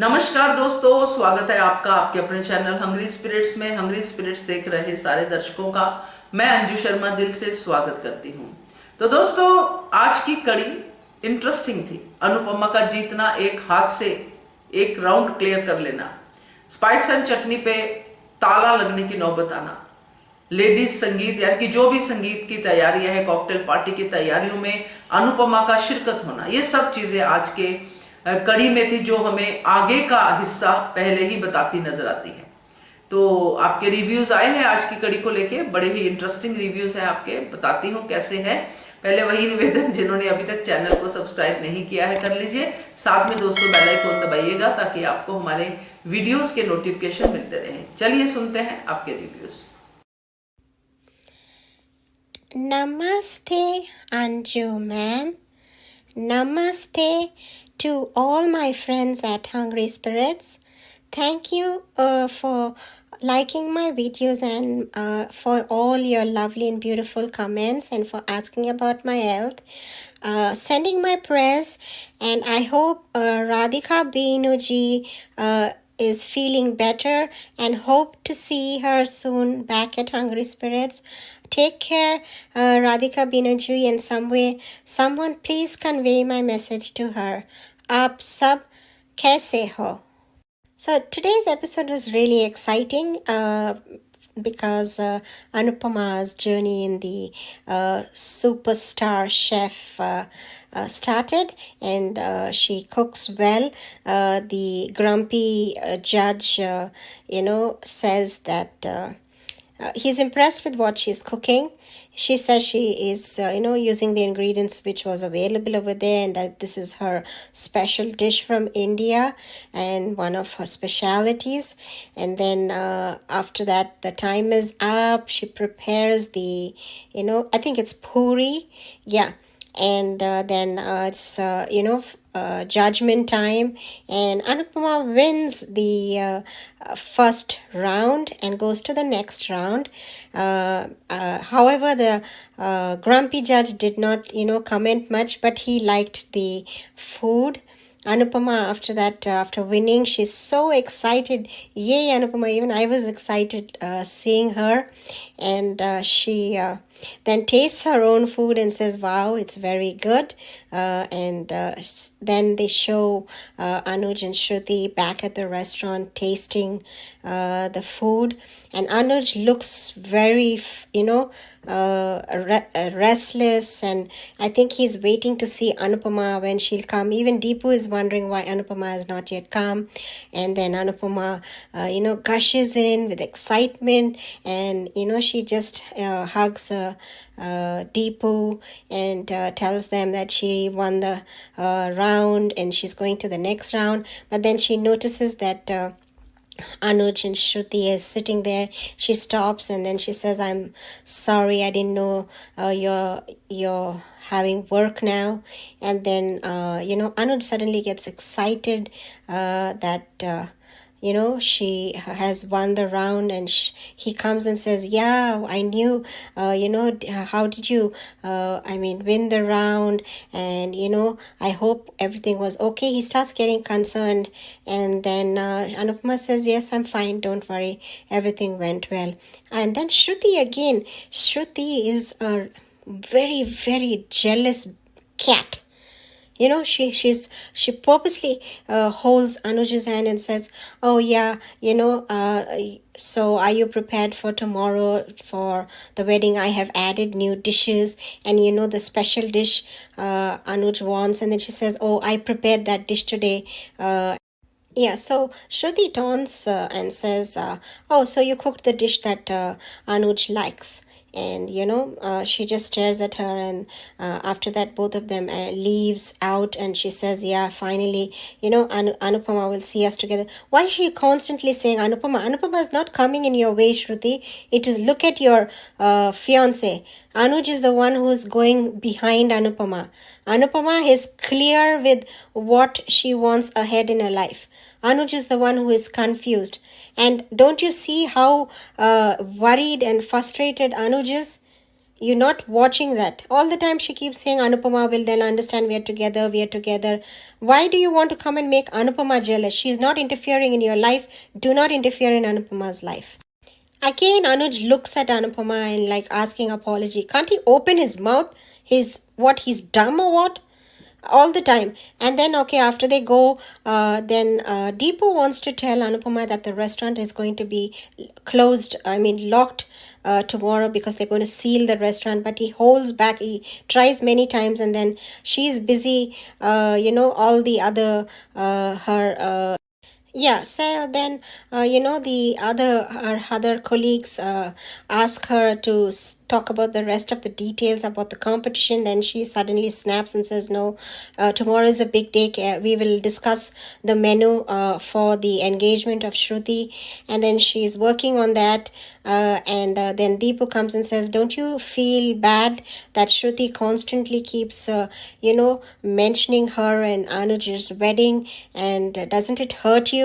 नमस्कार दोस्तों, स्वागत है आपका आपके अपने चैनल हंग्री स्पिरिट्स में। हंग्री स्पिरिट्स देख रहे सारे दर्शकों का मैं अंजू शर्मा दिल से स्वागत करती हूँ। तो दोस्तों, आज की कड़ी इंटरेस्टिंग थी। अनुपमा का जीतना, एक हाथ से एक राउंड क्लियर कर लेना, स्पाइस एंड चटनी पे ताला लगने की नौबत आना, लेडीज संगीत यानी कि जो भी संगीत की तैयारियां है, कॉकटेल पार्टी की तैयारियों में अनुपमा का शिरकत होना, ये सब चीजें आज के कड़ी में थी जो हमें आगे का हिस्सा पहले ही बताती नजर आती है। तो आपके रिव्यूज आए हैं आज की कड़ी को लेके, बड़े ही इंटरेस्टिंग रिव्यूज हैं आपके, बताती हूँ कैसे हैं। पहले वही निवेदन, जिन्होंने अभी तक चैनल को सब्सक्राइब नहीं किया है कर लीजिए, साथ में दोस्तों बेल आइकन दबाइएगा ताकि आपको हमारे वीडियोस के नोटिफिकेशन मिलते रहें। चलिए सुनते हैं आपके reviews. Namaste, Anju ma'am. Namaste to all my friends at Hungry Spirits. Thank you for liking my videos and for all your lovely and beautiful comments and for asking about my health. Sending my prayers, and I hope Radhika Beenuji is feeling better and hope to see her soon back at Hungry Spirits. Take care, Radhika Beenuji, and someone please convey my message to her. Aap sab kaise ho? So today's episode was really exciting because Anupama's journey in the superstar chef started, and she cooks well. The grumpy judge, says that he's impressed with what she's cooking. She says she is, using the ingredients which was available over there, and that this is her special dish from India and one of her specialities. And then after that, the time is up. She prepares the, I think it's puri. Yeah. And then it's judgment time, and Anupama wins the first round and goes to the next round. However, the grumpy judge did not comment much, but he liked the food. Anupama, after that, after winning, she's so excited. Yay, Anupama! Even I was excited seeing her. And she then tastes her own food and says, wow, it's very good. And then they show Anuj and Shruti back at the restaurant tasting the food. And Anuj looks very, restless, and I think he's waiting to see Anupama when she'll come. Even Deepu is wondering why Anupama has not yet come. And then Anupama, gushes in with excitement, and she just hugs Deepu and tells them that she won the round and she's going to the next round. But then she notices that Anuj and Shruti is sitting there. She stops and then she says, I'm sorry, I didn't know you're having work now. And then Anuj suddenly gets excited that she has won the round, and he comes and says, yeah, I knew, how did you, win the round, and, I hope everything was okay. He starts getting concerned, and then Anupama says, yes, I'm fine, don't worry, everything went well. And then Shruti is a very, very jealous cat. She purposely holds Anuj's hand and says, oh yeah, so are you prepared for tomorrow for the wedding? I have added new dishes, and the special dish Anuj wants. And then she says, oh, I prepared that dish today. Yeah, so Shruti taunts and says, oh, so you cooked the dish that Anuj likes. And she just stares at her, and after that both of them leaves out, and she says, yeah, finally Anupama will see us together. Why is she constantly saying Anupama is not coming in your way, Shruti. It is, look at your fiance. Anuj is the one who is going behind Anupama. Anupama is clear with what she wants ahead in her life. Anuj is the one who is confused. And don't you see how worried and frustrated Anuj is? You're not watching that. All the time she keeps saying Anupama will then understand we are together, we are together. Why do you want to come and make Anupama jealous? She's not interfering in your life. Do not interfere in Anupama's life. Again, Anuj looks at Anupama and like asking apology. Can't he open his mouth? He's dumb or what? All the time. And then okay, after they go, then Deepu wants to tell Anupama that the restaurant is going to be locked tomorrow, because they're going to seal the restaurant. But he holds back, he tries many times, and then she's busy, all the other her yeah, so then, the her other colleagues ask her to talk about the rest of the details about the competition. Then she suddenly snaps and says, no, tomorrow is a big day. We will discuss the menu for the engagement of Shruti. And then she's working on that. And then Deepu comes and says, don't you feel bad that Shruti constantly keeps, mentioning her and Anuj's wedding? And doesn't it hurt you?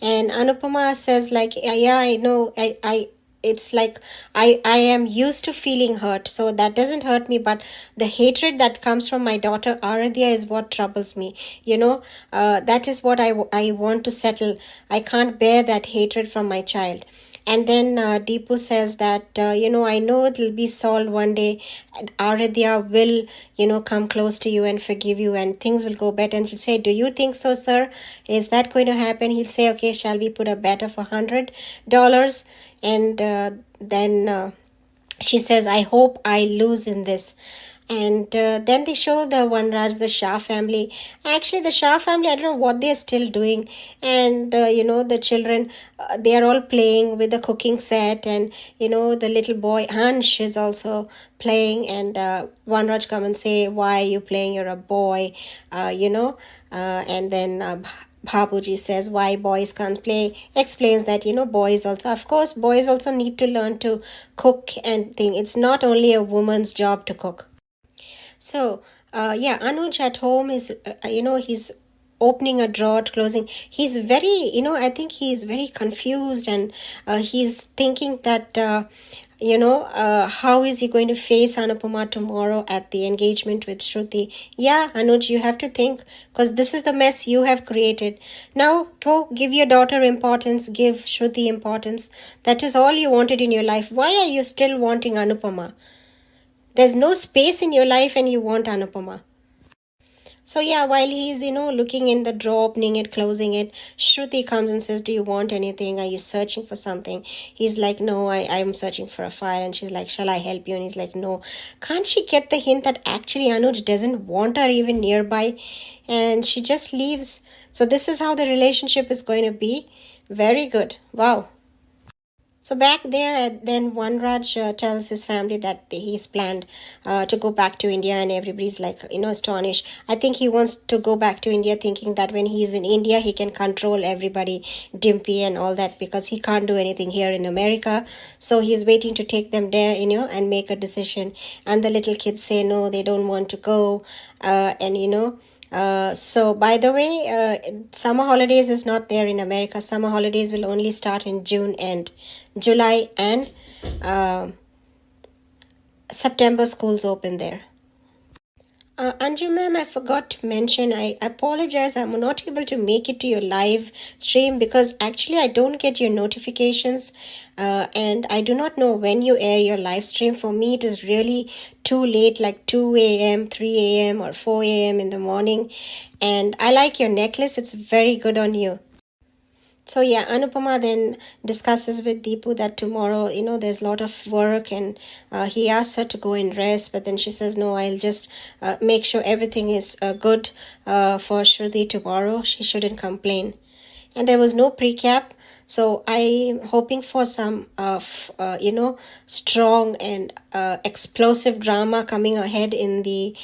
And Anupama says like, yeah, I know, I it's like I am used to feeling hurt, so that doesn't hurt me, but the hatred that comes from my daughter Aradhya is what troubles me. That is what I want to settle. I can't bear that hatred from my child. And then Deepu says that, I know it'll be solved one day. Aradhya will, come close to you and forgive you, and things will go better. And she'll say, do you think so, sir? Is that going to happen? He'll say, okay, shall we put a bet of $100? And then she says, I hope I lose in this. And then they show the Vanraj, the Shah family. Actually, the Shah family, I don't know what they're still doing. And, the children, they are all playing with the cooking set. And, the little boy, Hansh, is also playing. And Vanraj come and say, why are you playing? You're a boy, and then Babuji says why boys can't play, explains that, boys also, of course, boys also need to learn to cook and think. It's not only a woman's job to cook. So, Anuj at home is, he's opening a drawer, closing. He's very, I think he's very confused, and he's thinking that, how is he going to face Anupama tomorrow at the engagement with Shruti? Yeah, Anuj, you have to think, because this is the mess you have created. Now, go give your daughter importance, give Shruti importance. That is all you wanted in your life. Why are you still wanting Anupama? There's no space in your life and you want Anupama. So while he's, looking in the drawer, opening it, closing it, Shruti comes and says, do you want anything? Are you searching for something? He's like, no, I'm searching for a file. And she's like, shall I help you? And he's like, no. Can't she get the hint that actually Anuj doesn't want her even nearby? And she just leaves. So this is how the relationship is going to be. Very good. Wow. So back there, then Vanraj tells his family that he's planned to go back to India, and everybody's like, astonished. I think he wants to go back to India thinking that when he's in India, he can control everybody, Dimpy and all that, because he can't do anything here in America. So he's waiting to take them there, and make a decision. And the little kids say, no, they don't want to go. So by the way, summer holidays is not there in America. Summer holidays will only start in July and September. Schools open there. Anju ma'am, I forgot to mention, I apologize, I'm not able to make it to your live stream because actually I don't get your notifications and I do not know when you air your live stream. For me, it is really too late, like 2 a.m., 3 a.m. or 4 a.m. in the morning. And I like your necklace. It's very good on you. So Anupama then discusses with Deepu that tomorrow, there's a lot of work, and he asks her to go and rest, but then she says, no, I'll just make sure everything is good for Shruti tomorrow. She shouldn't complain. And there was no pre-cap, so I'm hoping for some, strong and explosive drama coming ahead in the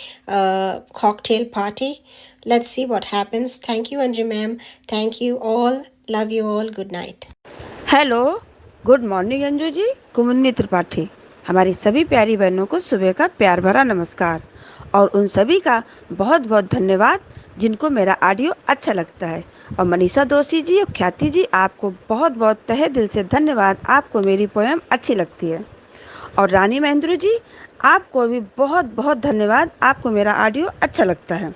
cocktail party. Let's see what happens. Thank you, Anju ma'am. Thank you all. Love you all. Good night. Hello, good morning Anju ji. Kumunni Tripathi. हमारी सभी प्यारी बहनों को सुबह का प्यार भरा नमस्कार और उन सभी का बहुत बहुत धन्यवाद जिनको मेरा ऑडियो अच्छा लगता है। और मनीषा दोषी जी और ख्याति जी, आपको बहुत बहुत तहे दिल से धन्यवाद। आपको मेरी पोएम अच्छी लगती है। और रानी महेंद्र जी, आपको भी बहुत बहुत धन्यवाद। आपको मेरा ऑडियो अच्छा लगता है।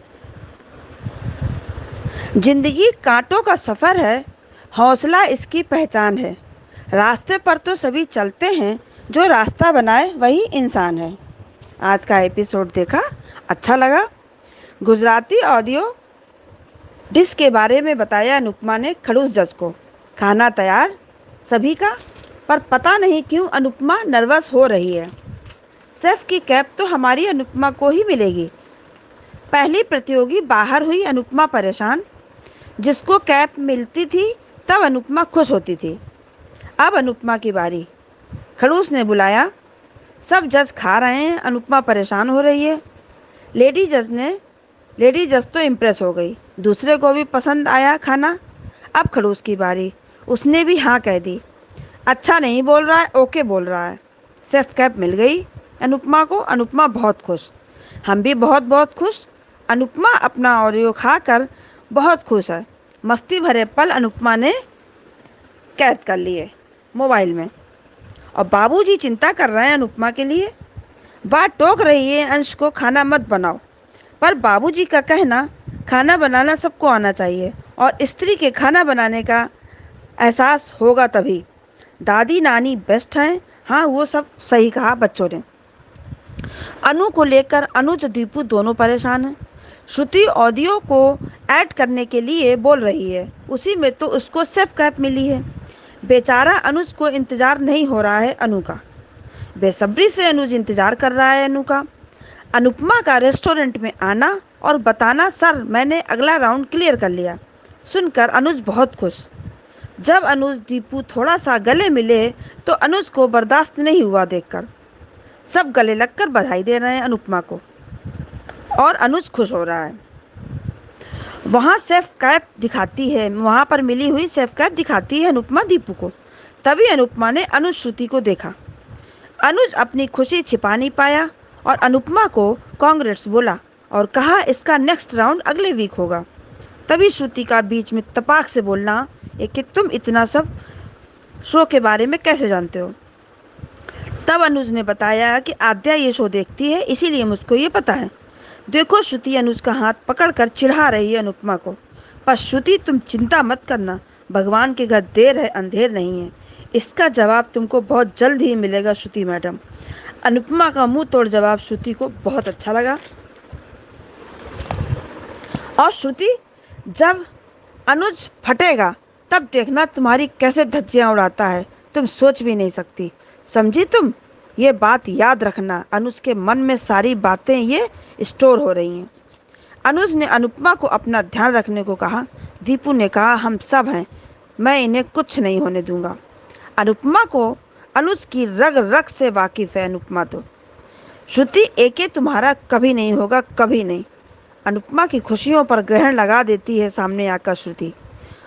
जिंदगी कांटों का सफ़र है, हौसला इसकी पहचान है। रास्ते पर तो सभी चलते हैं, जो रास्ता बनाए वही इंसान है। आज का एपिसोड देखा, अच्छा लगा। गुजराती ऑडियो डिश के बारे में बताया अनुपमा ने खड़ूस जज को। खाना तैयार सभी का, पर पता नहीं क्यों अनुपमा नर्वस हो रही है। शेफ की कैप तो हमारी अनुपमा को ही मिलेगी। पहली प्रतियोगी बाहर हुई अनुपमा परेशान। जिसको कैप मिलती थी तब अनुपमा खुश होती थी। अब अनुपमा की बारी। खड़ूस ने बुलाया। सब जज खा रहे हैं, अनुपमा परेशान हो रही है। लेडी जज तो इम्प्रेस हो गई, दूसरे को भी पसंद आया खाना। अब खड़ूस की बारी। उसने भी हाँ कह दी। अच्छा नहीं बोल रहा है, ओके बोल रहा है। सेफ कैप मिल गई अनुपमा को। अनुपमा बहुत खुश, हम भी बहुत बहुत खुश। अनुपमा अपना ओरियो खाकर बहुत खुश है। मस्ती भरे पल अनुपमा ने कैद कर लिए मोबाइल में। और बाबूजी चिंता कर रहे हैं अनुपमा के लिए। बात टोक रही है अंश को, खाना मत बनाओ। पर बाबूजी का कहना, खाना बनाना सबको आना चाहिए और स्त्री के खाना बनाने का एहसास होगा तभी। दादी नानी बेस्ट हैं। हाँ, वो सब सही कहा बच्चों ने। अनु को लेकर अनुज दीपू दोनों परेशान हैं। श्रुति ऑडियो को ऐड करने के लिए बोल रही है, उसी में तो उसको सेफ कैप मिली है। बेचारा अनुज को इंतज़ार नहीं हो रहा है अनु का। बेसब्री से अनुज इंतज़ार कर रहा है अनु का। अनुपमा का रेस्टोरेंट में आना और बताना, सर मैंने अगला राउंड क्लियर कर लिया, सुनकर अनुज बहुत खुश। जब अनुज दीपू थोड़ा सा गले मिले तो अनुज को बर्दाश्त नहीं हुआ देखकर। सब गले लगकर बधाई दे रहे हैं अनुपमा को और अनुज खुश हो रहा है। वहाँ सेफ कैप दिखाती है, वहाँ पर मिली हुई सेफ कैप दिखाती है अनुपमा दीपू को। तभी अनुपमा ने अनुज श्रुति को देखा। अनुज अपनी खुशी छिपा नहीं पाया और अनुपमा को कांग्रेट्स बोला और कहा इसका नेक्स्ट राउंड अगले वीक होगा। तभी श्रुति का बीच में तपाक से बोलना कि तुम इतना सब शो के बारे में कैसे जानते हो। तब अनुज ने बताया कि आद्या ये शो देखती है, इसीलिए मुझको ये पता है। देखो श्रुति अनुज का हाथ पकड़कर चिढ़ा रही है अनुपमा को। पर श्रुति तुम चिंता मत करना, भगवान के घर देर है अंधेर नहीं है। इसका जवाब तुमको बहुत जल्द ही मिलेगा श्रुति मैडम। अनुपमा का मुंह तोड़ जवाब श्रुति को बहुत अच्छा लगा। और श्रुति, जब अनुज फटेगा तब देखना तुम्हारी कैसे धज्जियाँ उड़ाता है, तुम सोच भी नहीं सकती, समझी तुम। ये बात याद रखना, अनुज के मन में सारी बातें ये स्टोर हो रही हैं। अनुज ने अनुपमा को अपना ध्यान रखने को कहा। दीपू ने कहा हम सब हैं, मैं इन्हें कुछ नहीं होने दूंगा। अनुपमा को अनुज की रग रग से वाकिफ़ है अनुपमा तो। श्रुति एके तुम्हारा कभी नहीं होगा, कभी नहीं। अनुपमा की खुशियों पर ग्रहण लगा देती है सामने आकर श्रुति।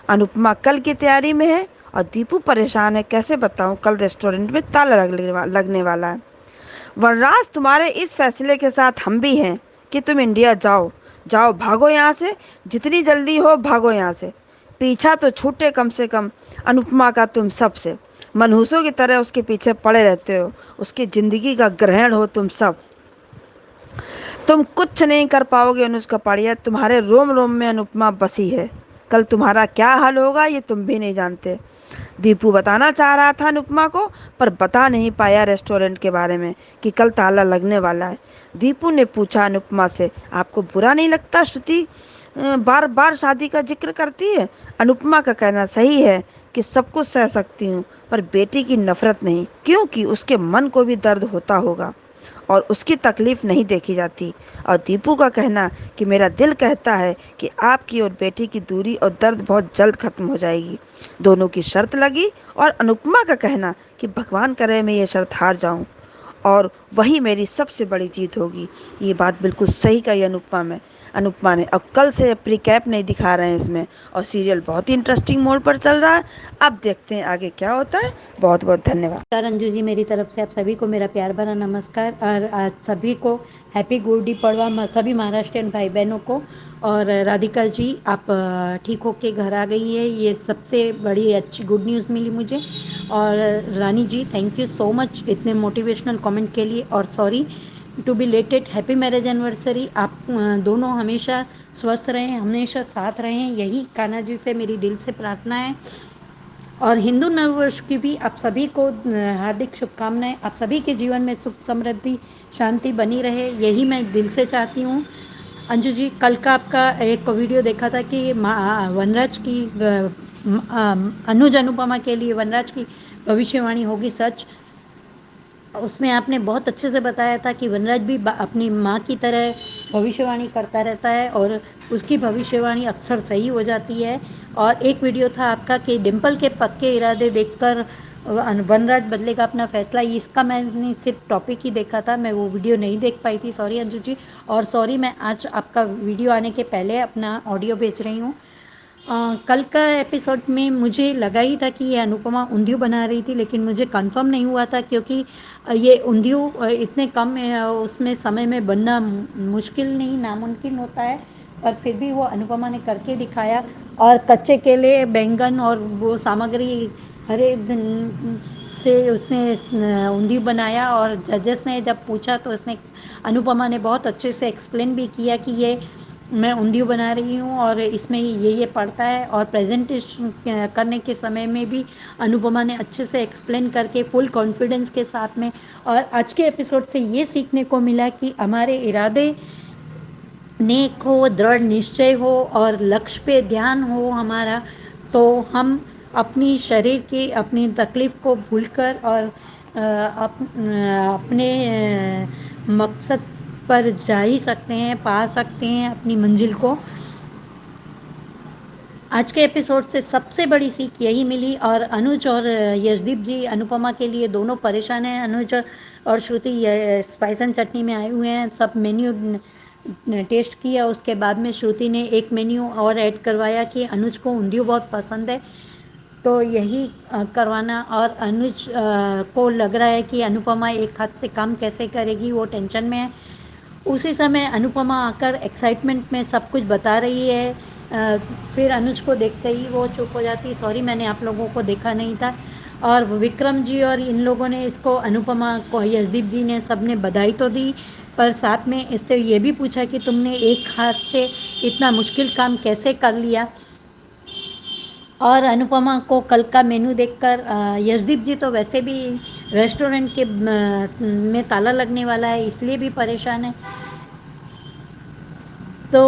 अनुपमा कल की तैयारी में है और दीपू परेशान है, कैसे बताऊं, कल रेस्टोरेंट में ताला लगने वाला है। वनराज, तुम्हारे इस फैसले के साथ हम भी हैं कि तुम इंडिया जाओ, भागो यहाँ से, जितनी जल्दी हो भागो यहाँ से। पीछा तो छूटे कम से कम अनुपमा का तुम सबसे। मनहूसों की तरह उसके पीछे पड़े रहते हो, उसकी ज़िंदगी का ग्रहण हो तुम सब। तुम कुछ नहीं कर पाओगे अनुज कपाड़िया, तुम्हारे रोम रोम में अनुपमा बसी है। कल तुम्हारा क्या हाल होगा ये तुम भी नहीं जानते। दीपू बताना चाह रहा था अनुपमा को, पर बता नहीं पाया रेस्टोरेंट के बारे में कि कल ताला लगने वाला है। दीपू ने पूछा अनुपमा से, आपको बुरा नहीं लगता श्रुति बार बार शादी का जिक्र करती है? अनुपमा का कहना सही है कि सब कुछ सह सकती हूँ, पर बेटी की नफरत नहीं, क्योंकि उसके मन को भी दर्द होता होगा और उसकी तकलीफ़ नहीं देखी जाती। और दीपू का कहना कि मेरा दिल कहता है कि आपकी और बेटी की दूरी और दर्द बहुत जल्द ख़त्म हो जाएगी। दोनों की शर्त लगी और अनुपमा का कहना कि भगवान करे मैं ये शर्त हार जाऊं और वही मेरी सबसे बड़ी जीत होगी। ये बात बिल्कुल सही कही अनुपमा ने। अब कल से अपनी कैप नहीं दिखा रहे हैं इसमें और सीरियल बहुत ही इंटरेस्टिंग मोड पर चल रहा है। अब देखते हैं आगे क्या होता है। बहुत बहुत धन्यवाद। नमस्कार अंजू जी, मेरी तरफ से आप सभी को मेरा प्यार भरा नमस्कार और आप सभी को हैप्पी गुड़ी पड़वा, सभी महाराष्ट्रियन भाई बहनों को और राधिका जी आप ठीक होके घर आ गई है, ये सबसे बड़ी अच्छी गुड न्यूज़ मिली मुझे। और Rani ji thank you so much इतने मोटिवेशनल कमेंट के लिए, और sorry to belated. Happy marriage anniversary. आप दोनों हमेशा स्वस्थ रहें, हमेशा साथ रहें, यही कान्हा जी से मेरी दिल से प्रार्थना है। और हिंदू नववर्ष की भी आप सभी को हार्दिक शुभकामनाएं। आप सभी के जीवन में सुख समृद्धि शांति बनी रहे, यही मैं दिल से चाहती हूँ। अंजू जी कल का आपका एक वीडियो देखा था कि वनराज की अनुज अनुपमा के लिए वनराज की भविष्यवाणी होगी सच। उसमें आपने बहुत अच्छे से बताया था कि वनराज भी अपनी माँ की तरह भविष्यवाणी करता रहता है और उसकी भविष्यवाणी अक्सर सही हो जाती है। और एक वीडियो था आपका कि डिम्पल के पक्के इरादे देखकर वनराज बदलेगा अपना फैसला, इसका मैंने सिर्फ टॉपिक ही देखा था, मैं वो वीडियो नहीं देख पाई थी, सॉरी अंजू जी। और सॉरी मैं आज आपका वीडियो आने के पहले अपना ऑडियो भेज रही हूँ। कल का एपिसोड में मुझे लगा ही था कि ये अनुपमा ऊंधियू बना रही थी, लेकिन मुझे कंफर्म नहीं हुआ था क्योंकि ये ऊंधियू इतने कम उसमें समय में बनना मुश्किल नहीं नामुमकिन होता है, पर फिर भी वो अनुपमा ने करके दिखाया। और कच्चे केले बैंगन और वो सामग्री हरे से उसने ऊंधियू बनाया, और जजेस ने जब पूछा तो उसने अनुपमा ने बहुत अच्छे से एक्सप्लेन भी किया कि ये मैं ऊंधियू बना रही हूँ और इसमें ये पड़ता है। और प्रेजेंटेशन करने के समय में भी अनुपमा ने अच्छे से एक्सप्लेन करके फुल कॉन्फिडेंस के साथ में। और आज के एपिसोड से ये सीखने को मिला कि हमारे इरादे नेक हो, दृढ़ निश्चय हो और लक्ष्य पे ध्यान हो हमारा, तो हम अपनी शरीर की अपनी तकलीफ़ को भूलकर और अपने मकसद पर जा ही सकते हैं, पा सकते हैं अपनी मंजिल को। आज के एपिसोड से सबसे बड़ी सीख यही मिली। और अनुज और यशदीप जी अनुपमा के लिए दोनों परेशान हैं। अनुज और श्रुति स्पाइस एंड चटनी में आए हुए हैं, सब मेन्यू टेस्ट किया, उसके बाद में श्रुति ने एक मेन्यू और ऐड करवाया कि अनुज को ऊंधियू बहुत पसंद है तो यही करवाना। और अनुज को लग रहा है कि अनुपमा एक हाथ से काम कैसे करेगी, वो टेंशन में है। उसी समय अनुपमा आकर एक्साइटमेंट में सब कुछ बता रही है। फिर अनुज को देखते ही वो चुप हो जाती, सॉरी मैंने आप लोगों को देखा नहीं था। और विक्रम जी और इन लोगों ने इसको अनुपमा को यशदीप जी ने सब ने बधाई तो दी, पर साथ में इससे ये भी पूछा कि तुमने एक हाथ से इतना मुश्किल काम कैसे कर लिया। और अनुपमा को कल का मेनू देखकर यशदीप जी तो वैसे भी रेस्टोरेंट के में ताला लगने वाला है इसलिए भी परेशान है। तो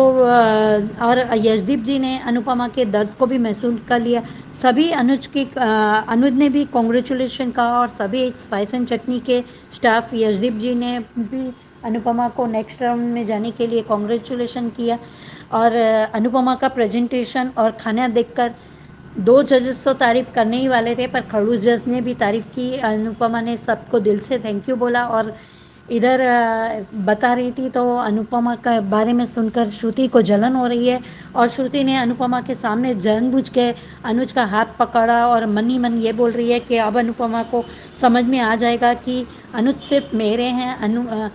और यशदीप जी ने अनुपमा के दर्द को भी महसूस कर लिया। सभी अनुज ने भी कॉन्ग्रेचुलेशन कहा और सभी स्पाइस एंड चटनी के स्टाफ यशदीप जी ने भी अनुपमा को नेक्स्ट राउंड में जाने के लिए कॉन्ग्रेचुलेशन किया। और अनुपमा का प्रेजेंटेशन और खाना देखकर दो जजेस तो तारीफ़ करने ही वाले थे, पर खड़ूस जज ने भी तारीफ़ की। अनुपमा ने सबको दिल से थैंक यू बोला। और इधर बता रही थी तो अनुपमा के बारे में सुनकर श्रुति को जलन हो रही है, और श्रुति ने अनुपमा के सामने जानबूझ के अनुज का हाथ पकड़ा और मन ही मन ये बोल रही है कि अब अनुपमा को समझ में आ जाएगा कि अनुज सिर्फ मेरे हैं।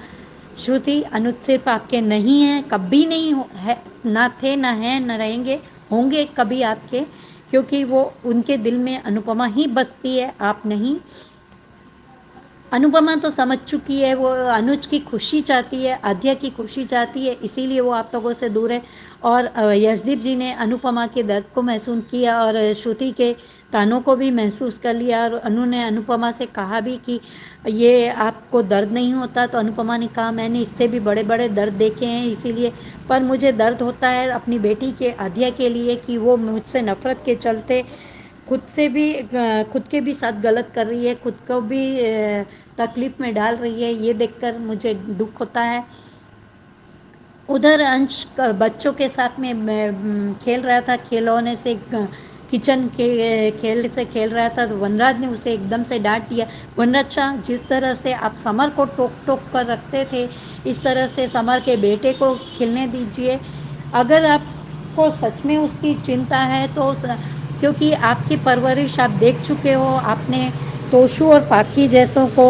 श्रुति अनुज सिर्फ आपके नहीं हैं, कभी नहीं है, ना थे ना हैं ना रहेंगे, होंगे कभी आपके, क्योंकि वो उनके दिल में अनुपमा ही बसती है, आप नहीं। अनुपमा तो समझ चुकी है, वो अनुज की खुशी चाहती है, आध्या की खुशी चाहती है, इसीलिए वो आप लोगों से दूर है। और यशदीप जी ने अनुपमा के दर्द को महसूस किया और श्रुति के तानों को भी महसूस कर लिया। और अनु ने अनुपमा से कहा भी कि ये आपको दर्द नहीं होता, तो अनुपमा ने कहा मैंने इससे भी बड़े बड़े दर्द देखे हैं, इसीलिए पर मुझे दर्द होता है अपनी बेटी के आध्या के लिए कि वो मुझसे नफ़रत के चलते खुद के भी साथ गलत कर रही है, खुद को भी तकलीफ़ में डाल रही है, ये देखकर मुझे दुख होता है। उधर अंश बच्चों के साथ में खेल रहा था, खिलौने से किचन के खेल से खेल रहा था, तो वनराज ने उसे एकदम से डांट दिया। वनराज शाह, जिस तरह से आप समर को टोक टोक कर रखते थे, इस तरह से समर के बेटे को खेलने दीजिए। अगर आपको सच में उसकी चिंता है तो क्योंकि आपकी परवरिश आप देख चुके हो, आपने तोशु और पाखी जैसों को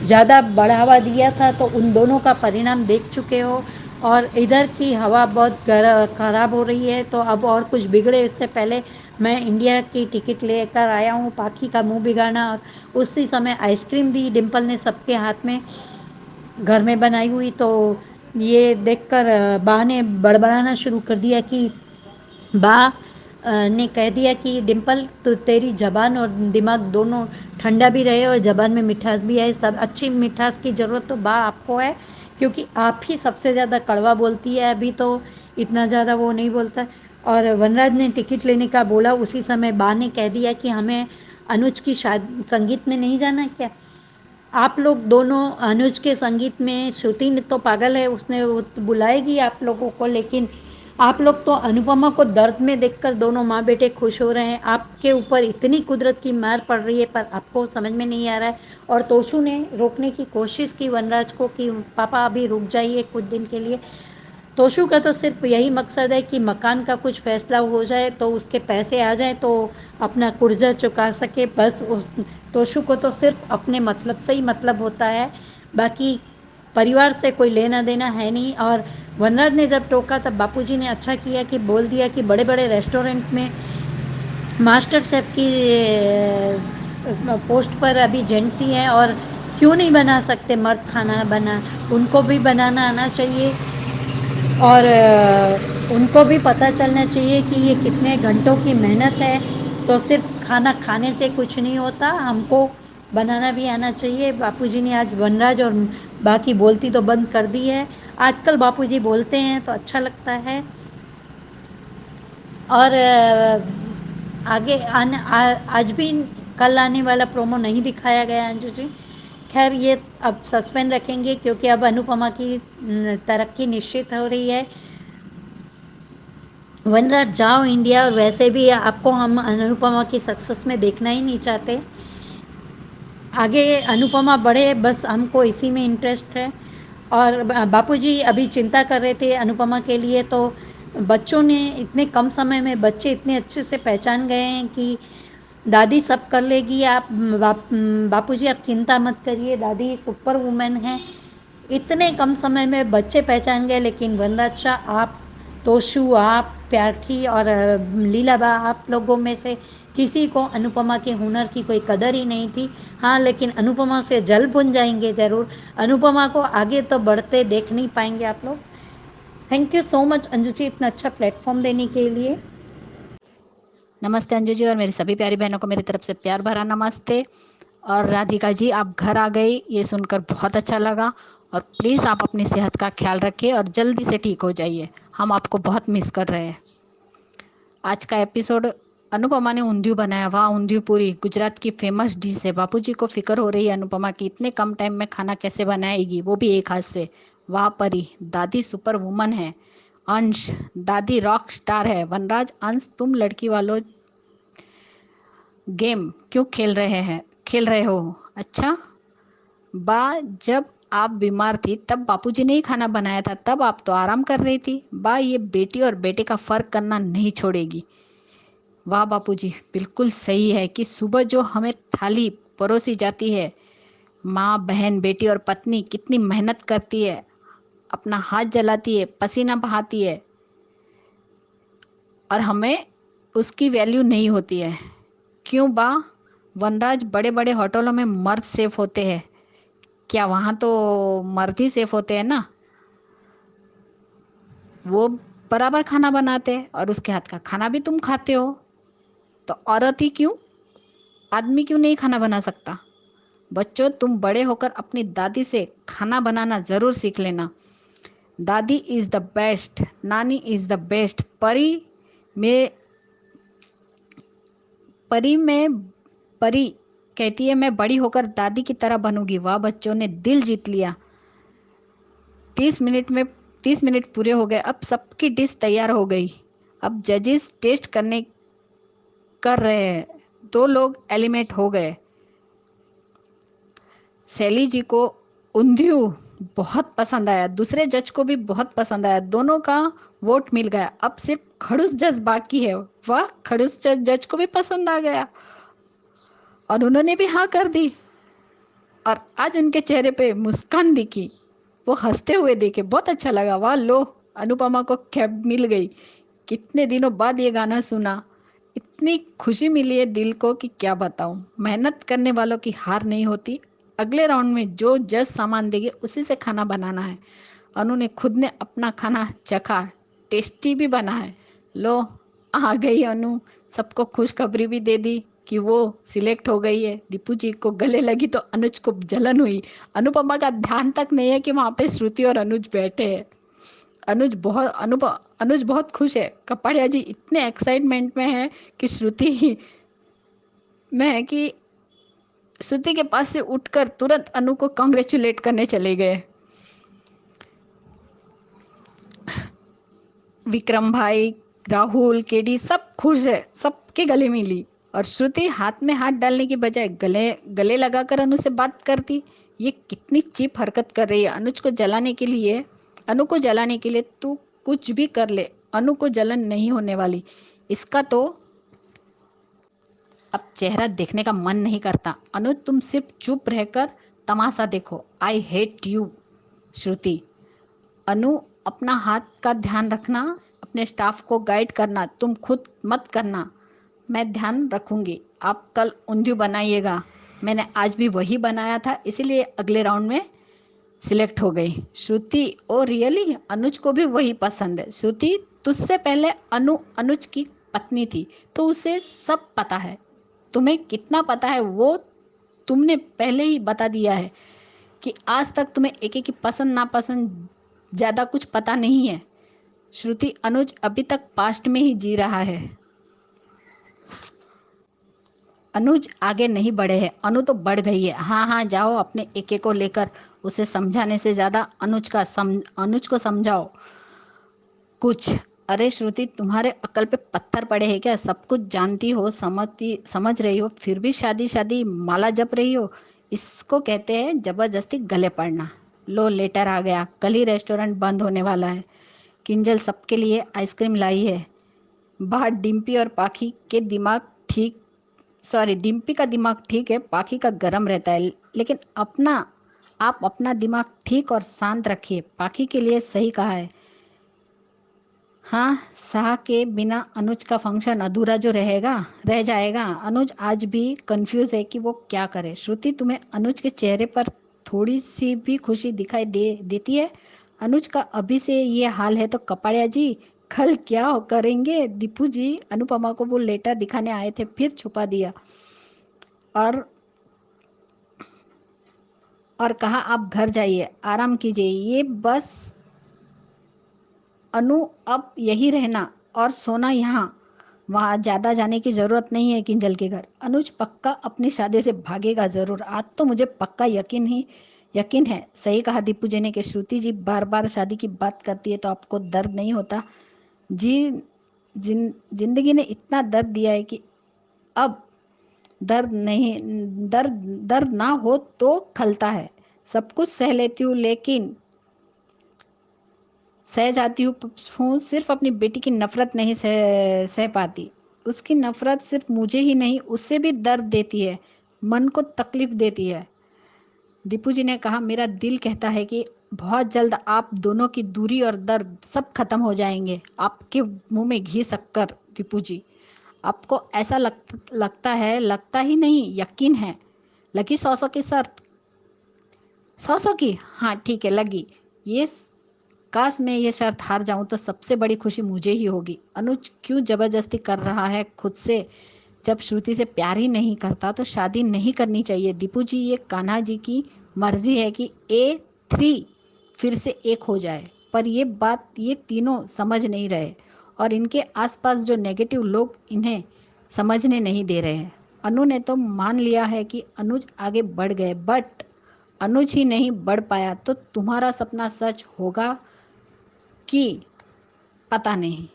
ज़्यादा बढ़ावा दिया था, तो उन दोनों का परिणाम देख चुके हो। और इधर की हवा बहुत ख़राब हो रही है, तो अब और कुछ बिगड़े इससे पहले मैं इंडिया की टिकट लेकर आया हूँ पाखी का मुंह बिगाड़ना। और उसी समय आइसक्रीम दी डिम्पल ने सबके हाथ में, घर में बनाई हुई। तो ये देखकर बा ने बड़बड़ाना शुरू कर दिया कि बा ने कह दिया कि डिम्पल, तो तेरी ज़बान और दिमाग दोनों ठंडा भी रहे और ज़बान में मिठास भी आए। सब अच्छी मिठास की ज़रूरत तो बा आपको है, क्योंकि आप ही सबसे ज़्यादा कड़वा बोलती है। अभी तो इतना ज़्यादा वो नहीं बोलता। और वनराज ने टिकट लेने का बोला, उसी समय बा ने कह दिया कि हमें अनुज की शादी संगीत में नहीं जाना क्या? आप लोग दोनों अनुज के संगीत में, श्रुति ने तो पागल है, उसने वो तो बुलाएगी आप लोगों को, लेकिन आप लोग तो अनुपमा को दर्द में देखकर दोनों माँ बेटे खुश हो रहे हैं। आपके ऊपर इतनी कुदरत की मार पड़ रही है, पर आपको समझ में नहीं आ रहा है। और तोशु ने रोकने की कोशिश की वनराज को कि पापा अभी रुक जाइए कुछ दिन के लिए। तोशु का तो सिर्फ यही मकसद है कि मकान का कुछ फैसला हो जाए तो उसके पैसे आ जाए तो अपना कर्जा चुका सके। बस उस तोशु को तो सिर्फ अपने मतलब से ही मतलब होता है, बाकी परिवार से कोई लेना देना है नहीं। और वनराज ने जब टोका तब बापूजी ने अच्छा किया कि बोल दिया कि बड़े बड़े रेस्टोरेंट में मास्टर शेफ़ की पोस्ट पर अभी जेंट्स ही हैं, और क्यों नहीं बना सकते मर्द खाना बना, उनको भी बनाना आना चाहिए। और उनको भी पता चलना चाहिए कि ये कितने घंटों की मेहनत है। तो सिर्फ खाना खाने से कुछ नहीं होता, हमको बनाना भी आना चाहिए। बापूजी ने आज वनराज और बाकी बोलती तो बंद कर दी है। आजकल बापूजी बोलते हैं तो अच्छा लगता है। और आज भी कल आने वाला प्रोमो नहीं दिखाया गया अंजू जी। खैर ये अब सस्पेंड रखेंगे, क्योंकि अब अनुपमा की तरक्की निश्चित हो रही है। वनराज जाओ इंडिया, और वैसे भी आपको हम अनुपमा की सक्सेस में देखना ही नहीं चाहते। आगे अनुपमा बढ़े, बस हमको इसी में इंटरेस्ट है। और बापूजी अभी चिंता कर रहे थे अनुपमा के लिए, तो बच्चों ने इतने कम समय में बच्चे इतने अच्छे से पहचान गए हैं कि दादी सब कर लेगी। आप बापूजी आप चिंता मत करिए, दादी सुपर वुमेन है। इतने कम समय में बच्चे पहचान गए। लेकिन वनराज शाह, आप, तोशु, आप, प्यारखी और लीलाबा, आप लोगों में से किसी को अनुपमा के हुनर की कोई कदर ही नहीं थी। हाँ, लेकिन अनुपमा से जल भुन जाएंगे ज़रूर। अनुपमा को आगे तो बढ़ते देख नहीं पाएंगे आप लोग। Thank you so much Anju ji, इतना अच्छा प्लेटफॉर्म देने के लिए। नमस्ते अंजू जी, और मेरी सभी प्यारी बहनों को मेरी तरफ से प्यार भरा नमस्ते। और राधिका जी, आप घर आ गई, ये सुनकर बहुत अच्छा लगा। और प्लीज़ आप अपनी सेहत का ख्याल रखिए और जल्दी से ठीक हो जाइए, हम आपको बहुत मिस कर रहे हैं। आज का एपिसोड, अनुपमा ने ऊंधियू बनाया। वाह, ऊंधियू पूरी गुजरात की फेमस डिश है। बापूजी को फिक्र हो रही है अनुपमा की इतने कम टाइम में खाना कैसे बनाएगी, वो भी एक हाथ से। वाह परी, दादी सुपर वुमन है। अंश, दादी रॉक स्टार है। वनराज, अंश तुम लड़की वालों गेम क्यों खेल रहे हो? अच्छा बा, जब आप बीमार थी तब बापूजी ने ही खाना बनाया था, तब आप तो आराम कर रही थी। बा, ये बेटी और बेटे का फर्क करना नहीं छोड़ेगी। वाह बापूजी, बिल्कुल सही है कि सुबह जो हमें थाली परोसी जाती है, माँ, बहन, बेटी और पत्नी कितनी मेहनत करती है, अपना हाथ जलाती है, पसीना बहाती है, और हमें उसकी वैल्यू नहीं होती है। क्यों बा? वनराज, बड़े बड़े होटलों में मर्द सेफ होते हैं, क्या वहाँ तो मर्द ही सेफ होते हैं ना? वो बराबर खाना बनाते हैं और उसके हाथ का खाना भी तुम खाते हो, तो औरत ही क्यों, आदमी क्यों नहीं खाना बना सकता? बच्चों, तुम बड़े होकर अपनी दादी से खाना बनाना ज़रूर सीख लेना। दादी इज़ द बेस्ट, नानी इज़ द बेस्ट। में परी कहती है मैं बड़ी होकर दादी की तरह बनूंगी। वाह, बच्चों ने दिल जीत लिया। 30 मिनट पूरे हो गए, अब सबकी डिश तैयार हो गई। अब जजेस टेस्ट कर रहे हैं। 2 लोग एलिमिनेट हो गए। सैली जी को ऊंधियू बहुत पसंद आया, दूसरे जज को भी बहुत पसंद आया, दोनों का वोट मिल गया। अब सिर्फ खड़ूस जज बाकी है। वाह, खड़ूस जज को भी पसंद आ गया और उन्होंने भी हाँ कर दी, और आज उनके चेहरे पे मुस्कान दिखी। वो हंसते हुए देखे, बहुत अच्छा लगा। वाह लो, अनुपमा को कैब मिल गई। कितने दिनों बाद ये गाना सुना, इतनी खुशी मिली है दिल को कि क्या बताऊं। मेहनत करने वालों की हार नहीं होती। अगले राउंड में जो जज सामान देंगे उसी से खाना बनाना है। अनु ने खुद ने अपना खाना चखा, टेस्टी भी बना है। लो, आ गई अनु, सबको खुशखबरी भी दे दी कि वो सिलेक्ट हो गई है। दीपू जी को गले लगी तो अनुज को जलन हुई। अनुपमा का ध्यान तक नहीं है कि वहां पे श्रुति और अनुज बैठे हैं। अनुज बहुत खुश है। कपाड़िया जी इतने एक्साइटमेंट में है कि श्रुति के पास से उठकर तुरंत अनु को कांग्रेचुलेट करने चले गए। विक्रम भाई, राहुल, केडी सब खुश है, सबके गले मिली। और श्रुति हाथ में हाथ डालने की बजाय गले गले लगाकर अनु से बात करती। ये कितनी चीप हरकत कर रही है। अनु को जलाने के लिए तू कुछ भी कर ले, अनु को जलन नहीं होने वाली। इसका तो अब चेहरा देखने का मन नहीं करता। अनु तुम सिर्फ चुप रहकर तमाशा देखो। I hate you. श्रुति, अनु अपना हाथ का ध्यान रखना, अपने स्टाफ को गाइड करना, तुम खुद मत करना। मैं ध्यान रखूंगी। आप कल ऊंधियू बनाइएगा। मैंने आज भी वही बनाया था, इसीलिए अगले राउंड में सिलेक्ट हो गई। श्रुति, ओ रियली, अनुज को भी वही पसंद है। श्रुति, तुझसे पहले अनुज की पत्नी थी तो उसे सब पता है। तुम्हें कितना पता है वो तुमने पहले ही बता दिया है कि आज तक तुम्हें एक एक की पसंद नापसंद ज़्यादा कुछ पता नहीं है। श्रुति, अनुज अभी तक पास्ट में ही जी रहा है। अनुज आगे नहीं बढ़े हैं, अनु तो बढ़ गई है। हाँ हाँ, जाओ अपने एके को लेकर उसे समझाने से ज़्यादा अनुज को समझाओ कुछ। अरे श्रुति, तुम्हारे अक्ल पे पत्थर पड़े हैं क्या? सब कुछ जानती हो, समझ रही हो, फिर भी शादी माला जप रही हो। इसको कहते हैं जबरदस्ती गले पड़ना। लो, लेटर आ गया। कल ही रेस्टोरेंट बंद होने वाला है। किंजल सबके लिए आइसक्रीम लाई है। बाहर डिम्पी और पाखी के दिमाग डिम्पी का दिमाग ठीक है, पाखी का गर्म रहता है। लेकिन आप अपना दिमाग ठीक और शांत रखिए। पाखी के लिए सही कहा है। हाँ, शाह के बिना अनुज का फंक्शन अधूरा रह जाएगा। अनुज आज भी कंफ्यूज है कि वो क्या करे। श्रुति, तुम्हें अनुज के चेहरे पर थोड़ी सी भी खुशी दिखाई देती है? अनुज का अभी से ये हाल है तो कपाड़िया जी कल क्या करेंगे? दीपू जी अनुपमा को वो लेटर दिखाने आए थे, फिर छुपा दिया और कहा आप घर जाइए, आराम कीजिए। ये बस अनु, अब यही रहना और सोना यहाँ, वहाँ ज़्यादा जाने की ज़रूरत नहीं है किंजल के घर। अनुज पक्का अपनी शादी से भागेगा ज़रूर। आज तो मुझे पक्का यकीन है। सही कहा दीपू जी ने कि श्रुति जी बार बार शादी की बात करती है तो आपको दर्द नहीं होता जी। जिंदगी ने इतना दर्द दिया है कि अब दर्द ना हो तो खलता है। सब कुछ सह लेती हूँ, लेकिन सह जाती हूँ, सिर्फ अपनी बेटी की नफरत नहीं सह पाती। उसकी नफरत सिर्फ मुझे ही नहीं, उससे भी दर्द देती है, मन को तकलीफ देती है। दीपू जी ने कहा, मेरा दिल कहता है कि बहुत जल्द आप दोनों की दूरी और दर्द सब खत्म हो जाएंगे। आपके मुंह में घी शक्कर। दीपू जी, आपको ऐसा लगता है? लगता ही नहीं, यकीन है। लगी 100 की शर्त? 100 की? हाँ ठीक है, लगी। काश मैं ये शर्त हार जाऊं तो सबसे बड़ी खुशी मुझे ही होगी। अनुज क्यों जबरदस्ती कर रहा है खुद से? जब श्रुति से प्यार ही नहीं करता तो शादी नहीं करनी चाहिए। दीपू जी, ये कान्हा जी की मर्जी है कि A3 फिर से एक हो जाए, पर ये बात ये तीनों समझ नहीं रहे और इनके आसपास जो नेगेटिव लोग इन्हें समझने नहीं दे रहे हैं। अनु ने तो मान लिया है कि अनुज आगे बढ़ गए, बट अनुज ही नहीं बढ़ पाया तो तुम्हारा सपना सच होगा कि पता नहीं।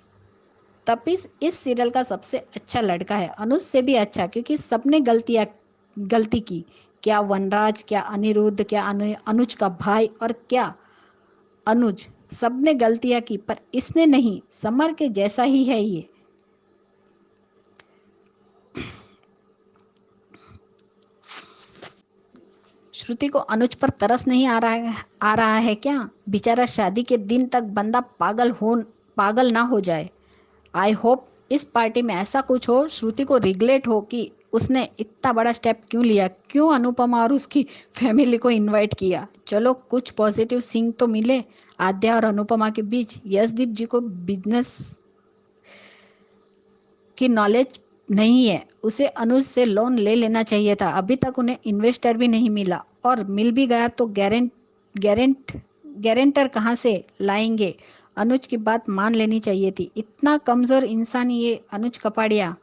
तपिस इस सीरियल का सबसे अच्छा लड़का है, अनुज से भी अच्छा, क्योंकि सबने गलती की। क्या वनराज, क्या अनिरुद्ध, क्या अनुज का भाई और क्या अनुज, सबने गलतियां की, पर इसने नहीं। समर के जैसा ही है ये। श्रुति को अनुज पर तरस नहीं आ रहा है क्या? बेचारा शादी के दिन तक बंदा पागल ना हो जाए। आई होप इस पार्टी में ऐसा कुछ हो, श्रुति को रिग्रेट हो कि उसने इतना बड़ा स्टेप क्यों लिया, क्यों अनुपमा और उसकी फैमिली को इनवाइट किया। चलो कुछ पॉजिटिव सीन तो मिले आद्या और अनुपमा के बीच। यशदीप जी को बिजनेस की नॉलेज नहीं है, उसे अनुज से लोन ले लेना चाहिए था। अभी तक उन्हें इन्वेस्टर भी नहीं मिला, और मिल भी गया तो गारंटर कहाँ से लाएंगे। अनुज की बात मान लेनी चाहिए थी। इतना कमजोर इंसान ये अनुज कपाड़िया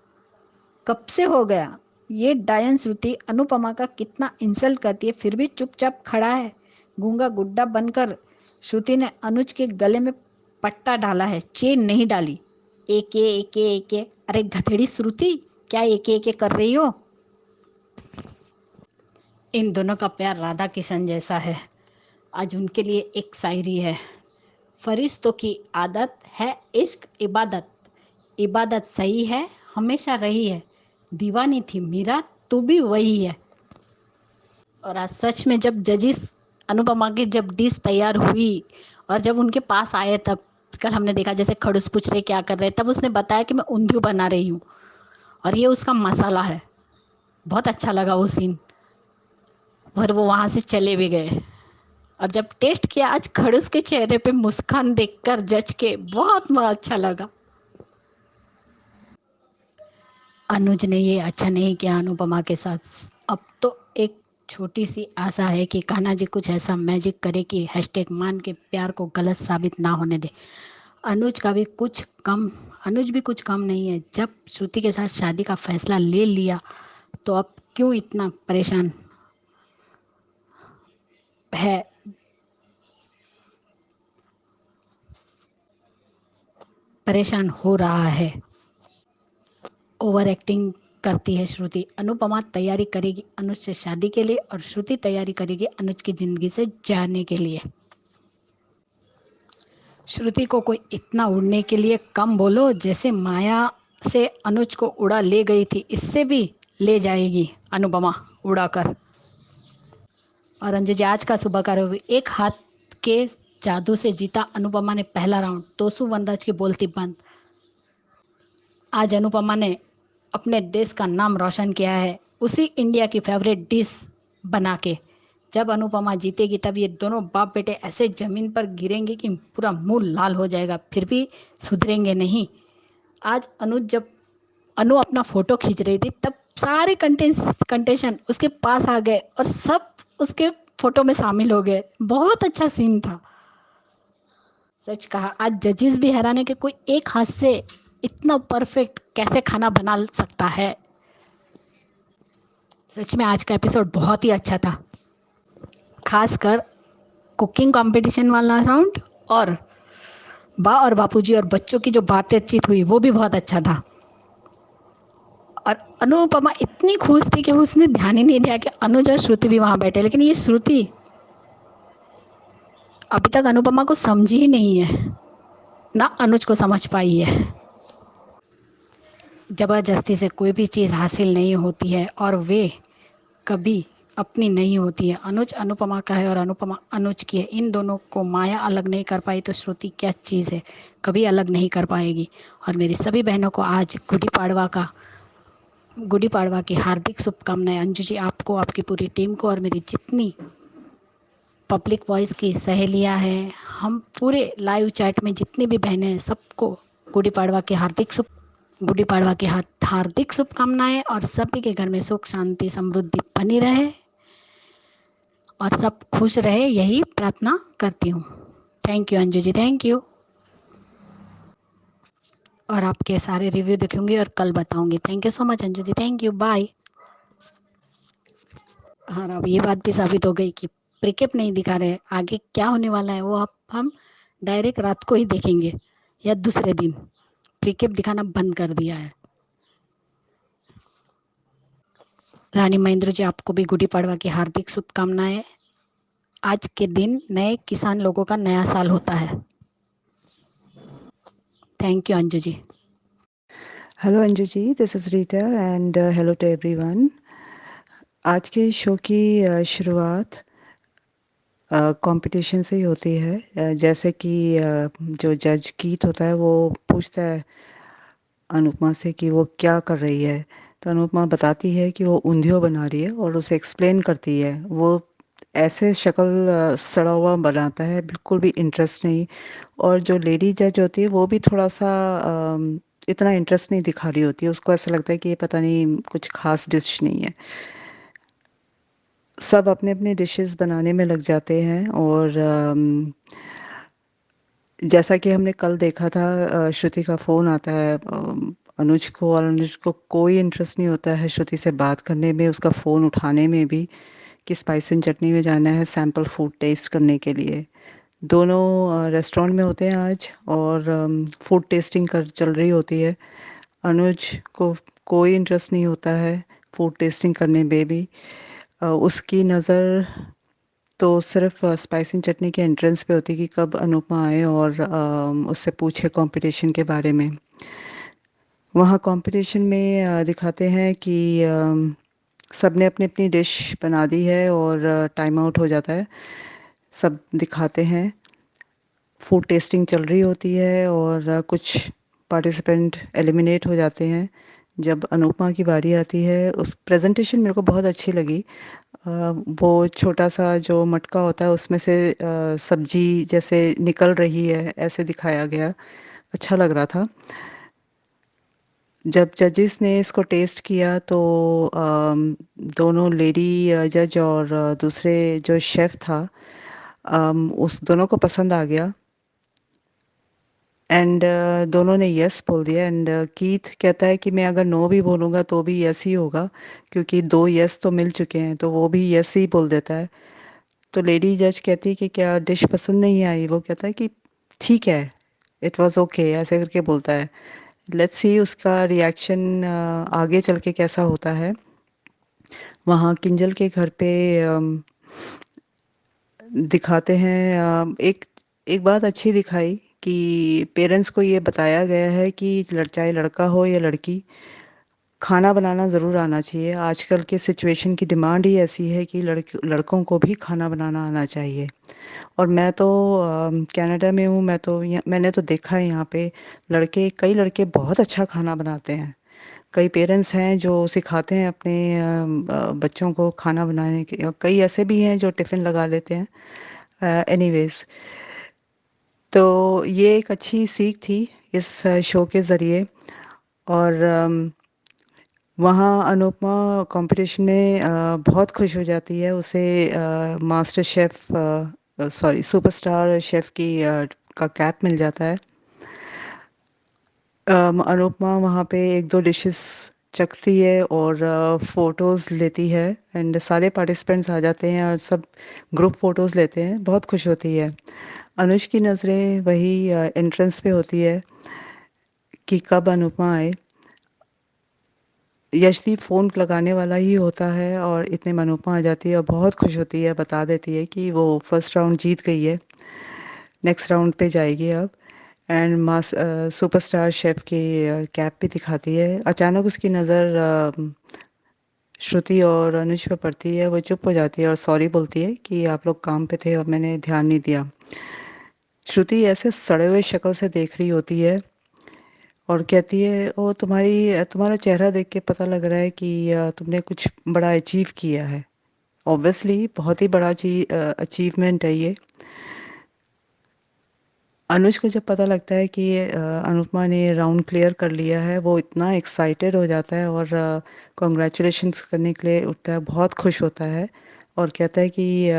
कब से हो गया। ये डायन श्रुति अनुपमा का कितना इंसल्ट करती है, फिर भी चुपचाप खड़ा है गूंगा गुड्डा बनकर। श्रुति ने अनुज के गले में पट्टा डाला है, चेन नहीं डाली। एके अरे गधेड़ी श्रुति, क्या एके कर रही हो? इन दोनों का प्यार राधा किशन जैसा है। आज उनके लिए एक शायरी है। फरिश्तों की आदत है इश्क इबादत, इबादत सही है हमेशा रही है, दीवानी थी मीरा तू भी वही है। और आज सच में जब जजिस अनुपमा की जब डिश तैयार हुई और जब उनके पास आए, तब कल हमने देखा जैसे खड़ूस पूछ रहे क्या कर रहे, तब उसने बताया कि मैं ऊंधियू बना रही हूँ और ये उसका मसाला है। बहुत अच्छा लगा वो सीन, और वो वहाँ से चले भी गए। और जब टेस्ट किया, आज खड़ूस के चेहरे पे मुस्कान देखकर जज के बहुत अच्छा लगा। अनुज ने ये अच्छा नहीं किया अनुपमा के साथ। अब तो एक छोटी सी आशा है कि कान्हा जी कुछ ऐसा मैजिक करे कि हैशटैग मान के प्यार को गलत साबित ना होने दे। अनुज भी कुछ कम नहीं है। जब श्रुति के साथ शादी का फैसला ले लिया तो अब क्यों इतना परेशान हो रहा है। ओवर एक्टिंग करती है श्रुति। अनुपमा तैयारी करेगी अनुज से शादी के लिए और श्रुति तैयारी करेगी अनुज की जिंदगी से जाने के लिए। श्रुति को कोई इतना उड़ने के लिए कम बोलो, जैसे माया से अनुज को उड़ा ले गई थी, इससे भी ले जाएगी अनुपमा उड़ाकर। और अंजू जी आज का सुबह का रवि, एक हाथ के जादू से जीता अनुपमा ने पहला राउंड। तोसु वनराज की बोलती बंद। आज अनुपमा ने अपने देश का नाम रोशन किया है उसी इंडिया की फेवरेट डिश बना के। जब अनुपमा जीतेगी तब ये दोनों बाप बेटे ऐसे जमीन पर गिरेंगे कि पूरा मुंह लाल हो जाएगा, फिर भी सुधरेंगे नहीं। आज जब अनु अपना फोटो खींच रही थी, तब सारे कंटेस्टेंट उसके पास आ गए और सब उसके फोटो में शामिल हो गए। बहुत अच्छा सीन था। सच कहा, आज जजेस भी हैरान है कि कोई एक हाथ से इतना परफेक्ट कैसे खाना बना सकता है। सच में आज का एपिसोड बहुत ही अच्छा था, खासकर कुकिंग कंपटीशन वाला राउंड और और बापूजी और बच्चों की जो बातचीत हुई वो भी बहुत अच्छा था। और अनुपमा इतनी खुश थी कि उसने ध्यान ही नहीं दिया कि अनुज और श्रुति भी वहाँ बैठे, लेकिन ये श्रुति अभी तक अनुपमा को समझी ही नहीं है, ना अनुज को समझ पाई है। ज़बरदस्ती से कोई भी चीज़ हासिल नहीं होती है और वे कभी अपनी नहीं होती है। अनुज अनुपमा का है और अनुपमा अनुज की है। इन दोनों को माया अलग नहीं कर पाई तो श्रुति क्या चीज़ है, कभी अलग नहीं कर पाएगी। और मेरी सभी बहनों को आज गुड़ी पाड़वा की हार्दिक शुभकामनाएं। अंजू जी आपको, आपकी पूरी टीम को और मेरी जितनी पब्लिक वॉइस की सहेलियां हैं, हम पूरे लाइव चैट में जितनी भी बहनें हैं, सबको गुड़ी पाड़वा की हार्दिक शुभकामनाएं। और सभी के घर में सुख शांति समृद्धि बनी रहे और सब खुश रहे, यही प्रार्थना करती हूँ। Thank you Anju ji, thank you. और आपके सारे रिव्यू देखूंगी और कल बताऊंगी। Thank you so much Anju ji, thank you, bye. हाँ, अब ये बात भी साबित हो गई कि प्रीकेप नहीं दिखा रहे, आगे क्या होने वाला है वो हम डायरेक्ट रात को ही देखेंगे या दूसरे दिन। प्रीकेप दिखाना बंद कर दिया है। रानी महेंद्र जी आपको भी गुड़ी पाड़वा की हार्दिक शुभकामनाएं। आज के दिन नए किसान लोगों का नया साल होता है। Thank you Anju ji. Hello Anju ji, this is Rita and hello to everyone. आज के शो की शुरुआत कंपटीशन से ही होती है। जैसे कि जो जज कीथ होता है वो पूछता है अनुपमा से कि वो क्या कर रही है। तो अनुपमा बताती है कि वो ऊंधियो बना रही है और उसे एक्सप्लेन करती है। वो ऐसे शक्ल सड़ा हुआ बनाता है, बिल्कुल भी इंटरेस्ट नहीं। और जो लेडी जज होती है वो भी थोड़ा सा इतना इंटरेस्ट नहीं दिखा रही होती है। उसको ऐसा लगता है कि ये पता नहीं कुछ खास डिश नहीं है। सब अपने अपने डिशेस बनाने में लग जाते हैं और जैसा कि हमने कल देखा था, श्रुति का फ़ोन आता है अनुज को, और अनुज को कोई इंटरेस्ट नहीं होता है श्रुति से बात करने में, उसका फ़ोन उठाने में भी, कि स्पाइस एंड चटनी में जाना है सैंपल फूड टेस्ट करने के लिए। दोनों रेस्टोरेंट में होते हैं आज और फूड टेस्टिंग कर चल रही होती है। अनुज को कोई इंटरेस्ट नहीं होता है फूड टेस्टिंग करने में भी। उसकी नज़र तो सिर्फ स्पाइसी चटनी के एंट्रेंस पे होती कि कब अनुपमा आए और उससे पूछे कंपटीशन के बारे में। वहाँ कंपटीशन में दिखाते हैं कि सब ने अपनी अपनी डिश बना दी है और टाइम आउट हो जाता है। सब दिखाते हैं, फूड टेस्टिंग चल रही होती है और कुछ पार्टिसिपेंट एलिमिनेट हो जाते हैं। जब अनुपमा की बारी आती है, उस प्रेजेंटेशन मेरे को बहुत अच्छी लगी। अ, वो छोटा सा जो मटका होता है उसमें से सब्जी जैसे निकल रही है, ऐसे दिखाया गया, अच्छा लग रहा था। जब जजेस ने इसको टेस्ट किया तो दोनों लेडी जज और दूसरे जो शेफ़ था, उस दोनों को पसंद आ गया एंड दोनों ने यस बोल दिया। एंड कीथ कहता है कि मैं अगर नो भी बोलूँगा तो भी यस ही होगा, क्योंकि दो यस तो मिल चुके हैं, तो वो भी यस ही बोल देता है। तो लेडी जज कहती है कि क्या डिश पसंद नहीं आई? वो कहता है कि ठीक है, इट वाज ओके, ऐसे करके बोलता है। लेट्स सी उसका रिएक्शन आगे चल के कैसा होता है। वहाँ किंजल के घर पे दिखाते हैं एक एक बात अच्छी दिखाई कि पेरेंट्स को ये बताया गया है कि चाहे लड़का हो या लड़की, खाना बनाना ज़रूर आना चाहिए। आजकल के सिचुएशन की डिमांड ही ऐसी है कि लड़कों को भी खाना बनाना आना चाहिए। और मैं तो कनाडा में हूँ, मैंने तो देखा है यहाँ पे कई लड़के बहुत अच्छा खाना बनाते हैं। कई पेरेंट्स हैं जो सिखाते हैं अपने बच्चों को खाना बनाने के, और कई ऐसे भी हैं जो टिफ़िन लगा लेते हैं। एनीवेज, तो ये एक अच्छी सीख थी इस शो के ज़रिए। और वहाँ अनुपमा कंपटीशन में बहुत खुश हो जाती है। उसे master chef, sorry, superstar chef का कैप मिल जाता है। अनुपमा वहाँ पे एक दो डिशेस चखती है और फ़ोटोज़ लेती है एंड सारे पार्टिसिपेंट्स आ जाते हैं और सब ग्रुप फ़ोटोज़ लेते हैं, बहुत खुश होती है। अनुज की नज़रें वही एंट्रेंस पे होती है कि कब अनुपमा आए। यशदीप फ़ोन लगाने वाला ही होता है और इतने में अनुपमा आ जाती है और बहुत खुश होती है, बता देती है कि वो फर्स्ट राउंड जीत गई है, नेक्स्ट राउंड पे जाएगी अब। एंड सुपरस्टार शेफ़ की कैप भी दिखाती है। अचानक उसकी नज़र श्रुति और अनुज पे पड़ती है। वो चुप हो जाती है और सॉरी बोलती है कि आप लोग काम पे थे और मैंने ध्यान नहीं दिया। श्रुति ऐसे सड़े हुए शक्ल से देख रही होती है और कहती है, ओ तुम्हारा चेहरा देख के पता लग रहा है कि तुमने कुछ बड़ा अचीव किया है। ऑब्वियसली बहुत ही बड़ा अचीवमेंट है ये। अनुज को जब पता लगता है कि अनुपमा ने राउंड क्लियर कर लिया है, वो इतना एक्साइटेड हो जाता है और कॉन्ग्रेचुलेशंस करने के लिए उठता है, बहुत खुश होता है और कहता है कि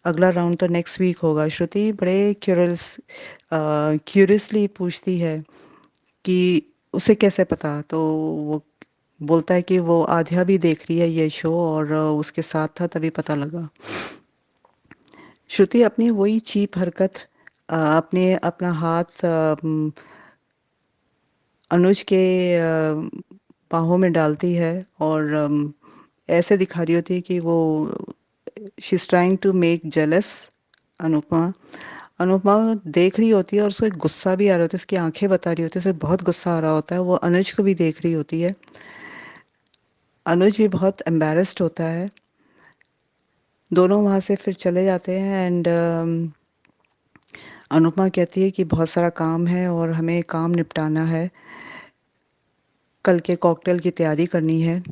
अगला राउंड तो नेक्स्ट वीक होगा। श्रुति बड़े क्यूरियसली पूछती है कि उसे कैसे पता? तो वो बोलता है कि वो आध्या भी देख रही है ये शो और उसके साथ था तभी पता लगा। श्रुति अपनी वही चीप हरकत अपना हाथ अनुज के बाहों में डालती है और ऐसे दिखा रही होती है कि वो she is trying to make jealous Anupama. Anupama देख रही होती है और उसे गुस्सा भी आ रहा होता है, उसकी आंखें बता रही होती है उसे बहुत गुस्सा आ रहा होता है। वो अनुज को भी देख रही होती है अनुज भी बहुत एम्बैरेस्ड होता है। दोनों वहाँ से फिर चले जाते हैं एंड अनुपमा कहती है कि बहुत सारा काम है और हमें काम निपटाना है, कल के कॉकटेल की तैयारी करनी है।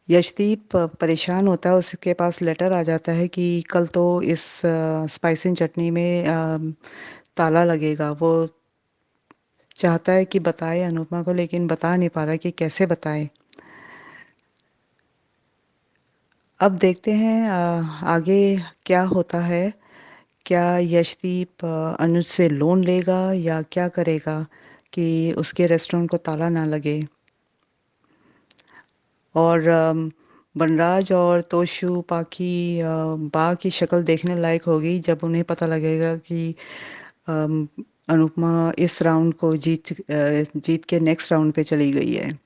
यशदीप परेशान होता है, उसके पास लेटर आ जाता है कि कल तो इस स्पाइसी चटनी में ताला लगेगा। वो चाहता है कि बताए अनुपमा को, लेकिन बता नहीं पा रहा कि कैसे बताए। अब देखते हैं आगे क्या होता है। क्या यशदीप अनुज से लोन लेगा या क्या करेगा कि उसके रेस्टोरेंट को ताला ना लगे। और बनराज और तोशु पाकी बा की शक्ल देखने लायक होगी जब उन्हें पता लगेगा कि अम, अनुपमा इस राउंड को जीत के नेक्स्ट राउंड पे चली गई है।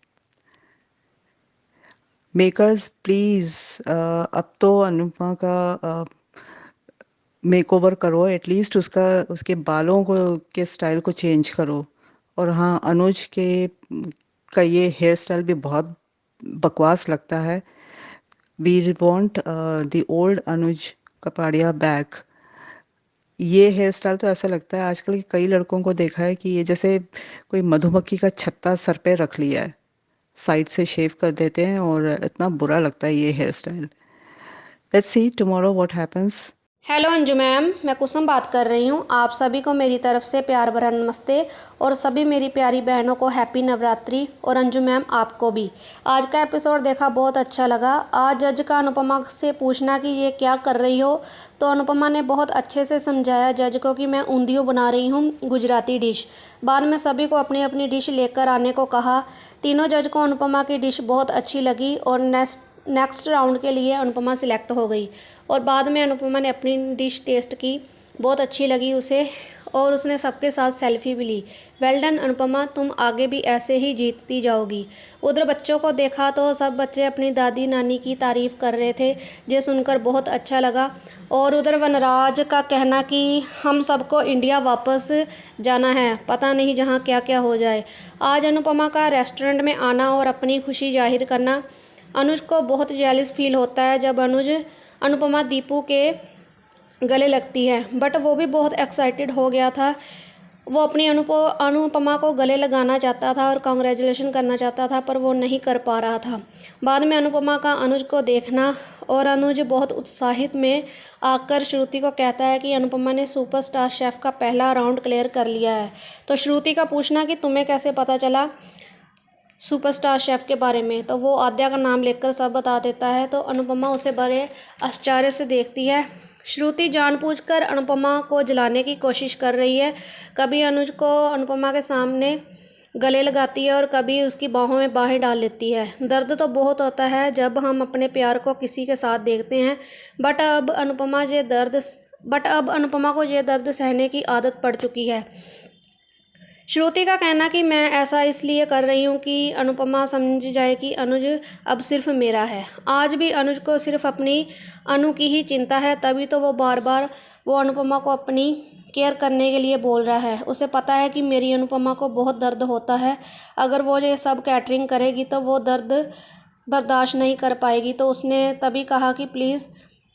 मेकर्स प्लीज़ अब तो अनुपमा का मेकओवर करो, एटलीस्ट उसका उसके बालों को के स्टाइल को चेंज करो। और हाँ, अनुज का ये हेयर स्टाइल भी बहुत बकवास लगता है। We want the old Anuj Kapadia back. ये हेयर स्टाइल तो ऐसा लगता है आजकल के कई लड़कों को देखा है कि ये जैसे कोई मधुमक्खी का छत्ता सर पे रख लिया है, साइड से शेव कर देते हैं और इतना बुरा लगता है ये hair style. Let's see tomorrow what happens. Hello Anju ma'am, मैं कुसुम बात कर रही हूँ। आप सभी को मेरी तरफ से प्यार भरा नमस्ते और सभी मेरी प्यारी बहनों को हैप्पी नवरात्रि। और अंजू मैम आपको भी। आज का एपिसोड देखा, बहुत अच्छा लगा। आज जज का अनुपमा से पूछना कि ये क्या कर रही हो, तो अनुपमा ने बहुत अच्छे से समझाया जज को कि मैं ऊंधियों बना रही हूँ, गुजराती डिश। बाद में सभी को अपनी अपनी डिश लेकर आने को कहा। तीनों जज को अनुपमा की डिश बहुत अच्छी लगी और नेक्स्ट राउंड के लिए अनुपमा सिलेक्ट हो गई। और बाद में अनुपमा ने अपनी डिश टेस्ट की, बहुत अच्छी लगी उसे और उसने सबके साथ सेल्फी भी ली। वेल डन अनुपमा, तुम आगे भी ऐसे ही जीतती जाओगी। उधर बच्चों को देखा तो सब बच्चे अपनी दादी नानी की तारीफ़ कर रहे थे, ये सुनकर बहुत अच्छा लगा। और उधर वनराज का कहना कि हम सबको इंडिया वापस जाना है, पता नहीं जहाँ क्या क्या हो जाए। आज अनुपमा का रेस्टोरेंट में आना और अपनी खुशी जाहिर करना, अनुज को बहुत जेलस फील होता है जब अनुपमा दीपू के गले लगती है। बट वो भी बहुत एक्साइटेड हो गया था। वो अपनी अनुपमा को गले लगाना चाहता था और कॉन्ग्रेचुलेशन करना चाहता था, पर वो नहीं कर पा रहा था। बाद में अनुपमा का अनुज को देखना और अनुज बहुत उत्साहित में आकर श्रुति को कहता है कि अनुपमा ने सुपरस्टार शेफ का पहला राउंड क्लियर कर लिया है। तो श्रुति का पूछना कि तुम्हें कैसे पता चला सुपरस्टार शेफ के बारे में, तो वो आद्या का नाम लेकर सब बता देता है। तो अनुपमा उसे बड़े आश्चर्य से देखती है। श्रुति जानबूझकर अनुपमा को जलाने की कोशिश कर रही है। कभी अनुज को अनुपमा के सामने गले लगाती है और कभी उसकी बाहों में बाहें डाल लेती है। दर्द तो बहुत होता है जब हम अपने प्यार को किसी के साथ देखते हैं, बट अब अनुपमा को ये दर्द सहने की आदत पड़ चुकी है। श्रुति का कहना कि मैं ऐसा इसलिए कर रही हूँ कि अनुपमा समझ जाए कि अनुज अब सिर्फ मेरा है। आज भी अनुज को सिर्फ अपनी अनु की ही चिंता है, तभी तो वो बार बार वो अनुपमा को अपनी केयर करने के लिए बोल रहा है। उसे पता है कि मेरी अनुपमा को बहुत दर्द होता है, अगर वो ये सब कैटरिंग करेगी तो वो दर्द बर्दाश्त नहीं कर पाएगी। तो उसने तभी कहा कि प्लीज़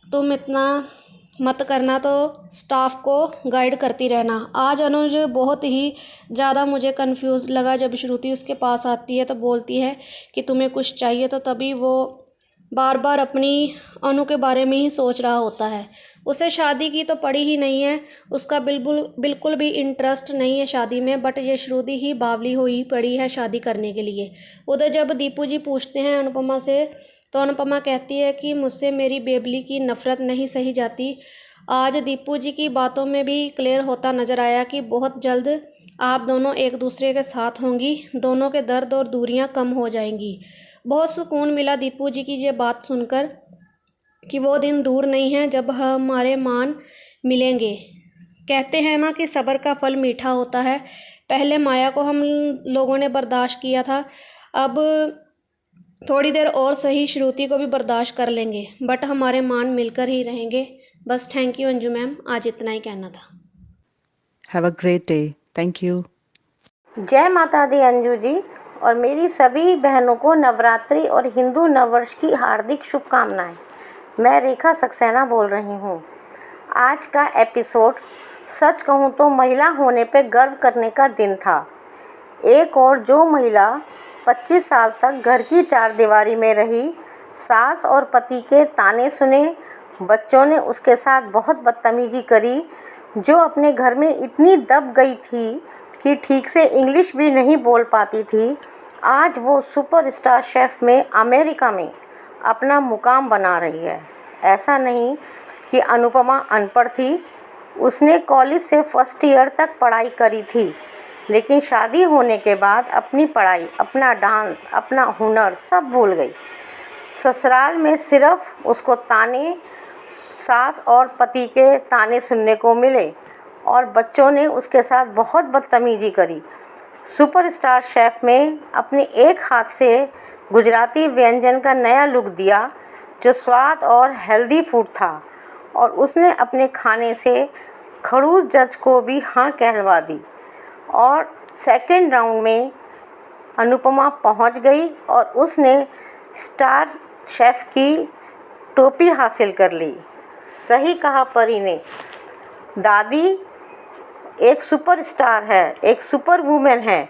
तुम इतना मत करना, तो स्टाफ को गाइड करती रहना। आज अनुज बहुत ही ज़्यादा मुझे कंफ्यूज लगा जब श्रुति उसके पास आती है तो बोलती है कि तुम्हें कुछ चाहिए, तो तभी वो बार बार अपनी अनु के बारे में ही सोच रहा होता है। उसे शादी की तो पड़ी ही नहीं है, उसका बिल्कुल भी इंटरेस्ट नहीं है शादी में, बट ये श्रुति ही बावली हुई पड़ी है शादी करने के लिए। उधर जब दीपू जी पूछते हैं अनुपमा से, तो अनुपमा कहती है कि मुझसे मेरी बेबली की नफ़रत नहीं सही जाती। आज दीपू जी की बातों में भी क्लियर होता नज़र आया कि बहुत जल्द आप दोनों एक दूसरे के साथ होंगी, दोनों के दर्द और दूरियां कम हो जाएंगी। बहुत सुकून मिला दीपू जी की ये बात सुनकर कि वो दिन दूर नहीं है जब हमारे मान मिलेंगे। कहते हैं ना कि सब्र का फल मीठा होता है। पहले माया को हम लोगों ने बर्दाश्त किया था, अब थोड़ी देर और सही श्रुति को भी बर्दाश्त कर लेंगे, बट हमारे मान मिलकर ही रहेंगे। बस थैंक यू अंजू मैम, आज इतना ही कहना था। Have a great day. Thank you. जय माता दी अंजू जी। और मेरी सभी बहनों को नवरात्रि और हिंदू नववर्ष की हार्दिक शुभकामनाएं। मैं रेखा सक्सेना बोल रही हूँ। आज का एपिसोड सच कहूँ तो महिला होने पे गर्व करने का दिन था। एक और जो महिला 25 साल तक घर की चारदीवारी में रही, सास और पति के ताने सुने, बच्चों ने उसके साथ बहुत बदतमीजी करी, जो अपने घर में इतनी दब गई थी कि ठीक से इंग्लिश भी नहीं बोल पाती थी, आज वो सुपरस्टार शेफ़ में अमेरिका में अपना मुकाम बना रही है। ऐसा नहीं कि अनुपमा अनपढ़ थी, उसने कॉलेज से फर्स्ट ईयर तक पढ़ाई करी थी, लेकिन शादी होने के बाद अपनी पढ़ाई, अपना डांस, अपना हुनर सब भूल गई। ससुराल में सिर्फ उसको ताने, सास और पति के ताने सुनने को मिले और बच्चों ने उसके साथ बहुत बदतमीजी करी। सुपरस्टार शेफ़ में अपने एक हाथ से गुजराती व्यंजन का नया लुक दिया, जो स्वाद और हेल्दी फूड था, और उसने अपने खाने से खड़ूस जज को भी हाँ कहलवा दी और सेकंड राउंड में अनुपमा पहुंच गई और उसने स्टार शेफ़ की टोपी हासिल कर ली। सही कहा परी ने, दादी एक सुपरस्टार है, एक सुपर वुमेन है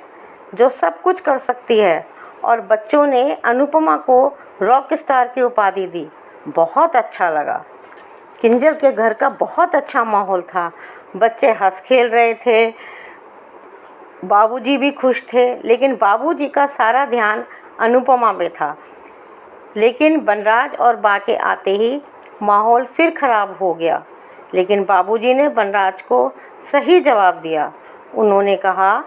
जो सब कुछ कर सकती है, और बच्चों ने अनुपमा को रॉक स्टार की उपाधि दी। बहुत अच्छा लगा। किंजल के घर का बहुत अच्छा माहौल था, बच्चे हंस खेल रहे थे, बाबूजी भी खुश थे, लेकिन बाबूजी का सारा ध्यान अनुपमा में था। लेकिन बनराज और बा के आते ही माहौल फिर ख़राब हो गया, लेकिन बाबूजी ने बनराज को सही जवाब दिया। उन्होंने कहा,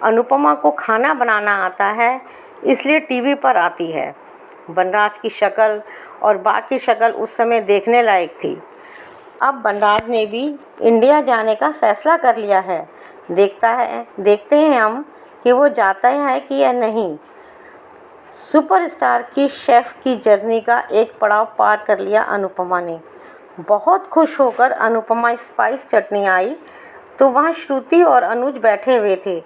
अनुपमा को खाना बनाना आता है, इसलिए टीवी पर आती है। बनराज की शक्ल और बा की शक्ल उस समय देखने लायक थी। अब बनराज ने भी इंडिया जाने का फ़ैसला कर लिया है। देखते हैं हम कि वो जाता है कि या नहीं। सुपरस्टार की शेफ़ की जर्नी का एक पड़ाव पार कर लिया अनुपमा ने। बहुत खुश होकर अनुपमा स्पाइस चटनी आई तो वहाँ श्रुति और अनुज बैठे हुए थे,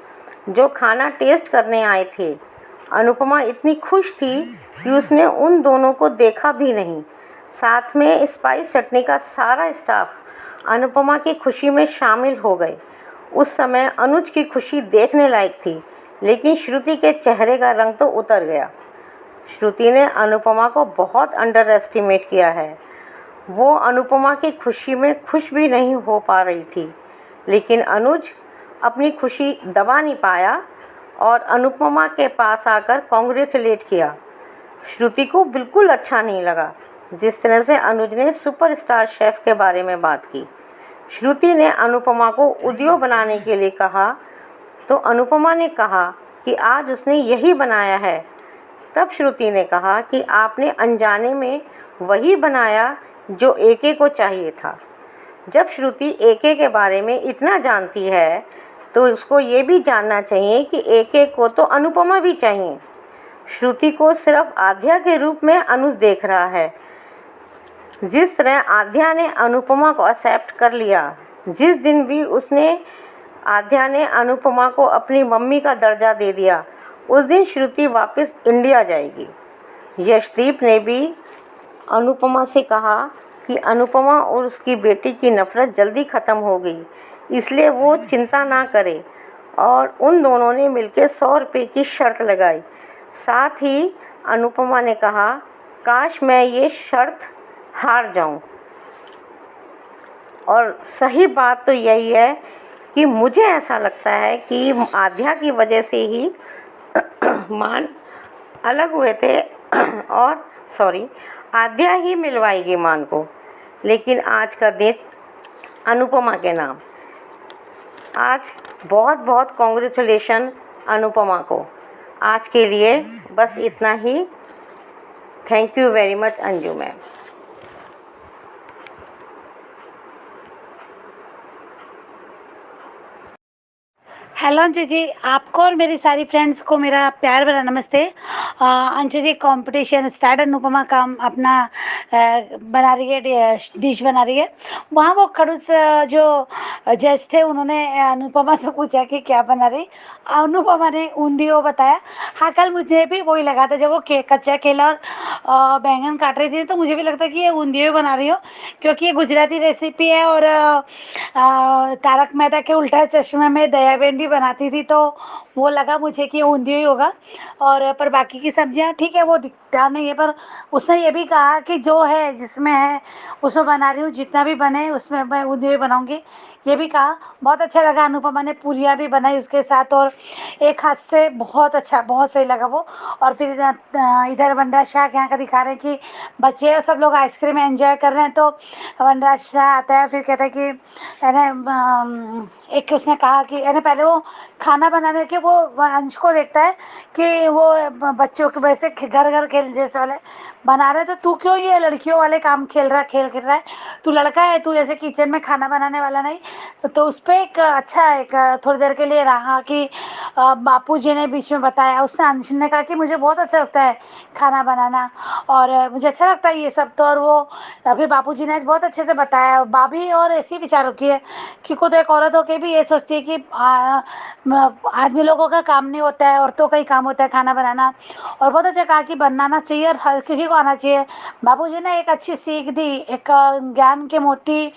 जो खाना टेस्ट करने आए थे। अनुपमा इतनी खुश थी कि उसने उन दोनों को देखा भी नहीं। साथ में स्पाइस चटनी का सारा स्टाफ अनुपमा की खुशी में शामिल हो गए। उस समय अनुज की खुशी देखने लायक थी, लेकिन श्रुति के चेहरे का रंग तो उतर गया। श्रुति ने अनुपमा को बहुत अंडर एस्टिमेट किया है। वो अनुपमा की खुशी में खुश भी नहीं हो पा रही थी, लेकिन अनुज अपनी खुशी दबा नहीं पाया और अनुपमा के पास आकर कॉन्ग्रेचुलेट किया। श्रुति को बिल्कुल अच्छा नहीं लगा जिस तरह से अनुज ने सुपरस्टार शेफ़ के बारे में बात की। श्रुति ने अनुपमा को उद्योग बनाने के लिए कहा तो अनुपमा ने कहा कि आज उसने यही बनाया है। तब श्रुति ने कहा कि आपने अनजाने में वही बनाया जो एके को चाहिए था। जब श्रुति एके के बारे में इतना जानती है तो उसको ये भी जानना चाहिए कि एके को तो अनुपमा भी चाहिए। श्रुति को सिर्फ आध्या के रूप में अनुज देख रहा है। जिस तरह आध्या ने अनुपमा को एक्सेप्ट कर लिया, जिस दिन भी आध्या ने अनुपमा को अपनी मम्मी का दर्जा दे दिया, उस दिन श्रुति वापस इंडिया जाएगी। यशदीप ने भी अनुपमा से कहा कि अनुपमा और उसकी बेटी की नफ़रत जल्दी ख़त्म हो गई, इसलिए वो चिंता ना करे, और उन दोनों ने मिलकर 100 रुपये की शर्त लगाई। साथ ही अनुपमा ने कहा, काश मैं ये शर्त हार जाऊं। और सही बात तो यही है कि मुझे ऐसा लगता है कि आध्या की वजह से ही मान अलग हुए थे और आध्या ही मिलवाएगी मान को। लेकिन आज का दिन अनुपमा के नाम। आज बहुत बहुत कॉन्ग्रेचुलेशन अनुपमा को। आज के लिए बस इतना ही। Thank you very much Anju ma'am. Hello Anshu ji, आपको और मेरी सारी फ्रेंड्स को मेरा प्यार भरा नमस्ते। अंशु जी, कंपटीशन स्टार्ट, अनुपमा का अपना बना रही है, डिश बना रही है। वहाँ वो खड़ूस जो जज थे, उन्होंने अनुपमा से पूछा कि क्या बना रही। अनुपमा ने ऊंधियो बताया। हाँ, कल मुझे भी वही लगा था, जब वो कच्चा केला और बैंगन काट रही थी, तो मुझे भी लगता कि ये ऊंधियो बना रही हो, क्योंकि ये गुजराती रेसिपी है। और तारक मेहता के उल्टा चश्मे में दयाबेन भी बनाती थी, तो वो लगा मुझे कि ऊंधियो ही होगा। और पर बाकी की सब्जियां ठीक है, वो दिखता नहीं है, पर उसने ये भी कहा कि जो है जिसमें है उसमें बना रही हूँ, जितना भी बने उसमें मैं ऊंधियो ही बनाऊंगी, ये भी कहा। बहुत अच्छा लगा। अनुपमा ने पूरियाँ भी बनाई उसके साथ, और एक हाथ से बहुत अच्छा, बहुत सही लगा वो। और फिर इधर वनराज शाह के यहाँ का दिखा रहे हैं कि बच्चे और सब लोग आइसक्रीम एंजॉय कर रहे हैं, तो वनराज शाह आता है, फिर कहता है कि एक उसने कहा कि पहले वो खाना बनाने के वो अंश को देखता है कि वो बच्चों के वैसे घर घर खेल जैसे वाले बना रहे, तो तू क्यों ये लड़कियों वाले काम खेल रहा है, तू लड़का है, तू ऐसे किचन में खाना बनाने वाला नहीं। तो उस पर एक अच्छा, एक थोड़ी देर के लिए रहा कि बापू जी ने बीच में बताया, उसने अंश ने कहा कि मुझे बहुत अच्छा लगता है खाना बनाना, और मुझे अच्छा लगता है ये सब। तो और वो अभी बापू जी ने बहुत अच्छे से बताया। भाभी और ऐसी विचारों की है कि खुद एक औरत होकर भी ये सोचती है कि आदमी लोगों का काम नहीं होता है, औरतों का ही काम होता है खाना बनाना। और बहुत अच्छा कहा कि बनाना चाहिए और हर किसी को आना चाहिए। बापू जी ने एक अच्छी सीख दी, एक ज्ञान के मोती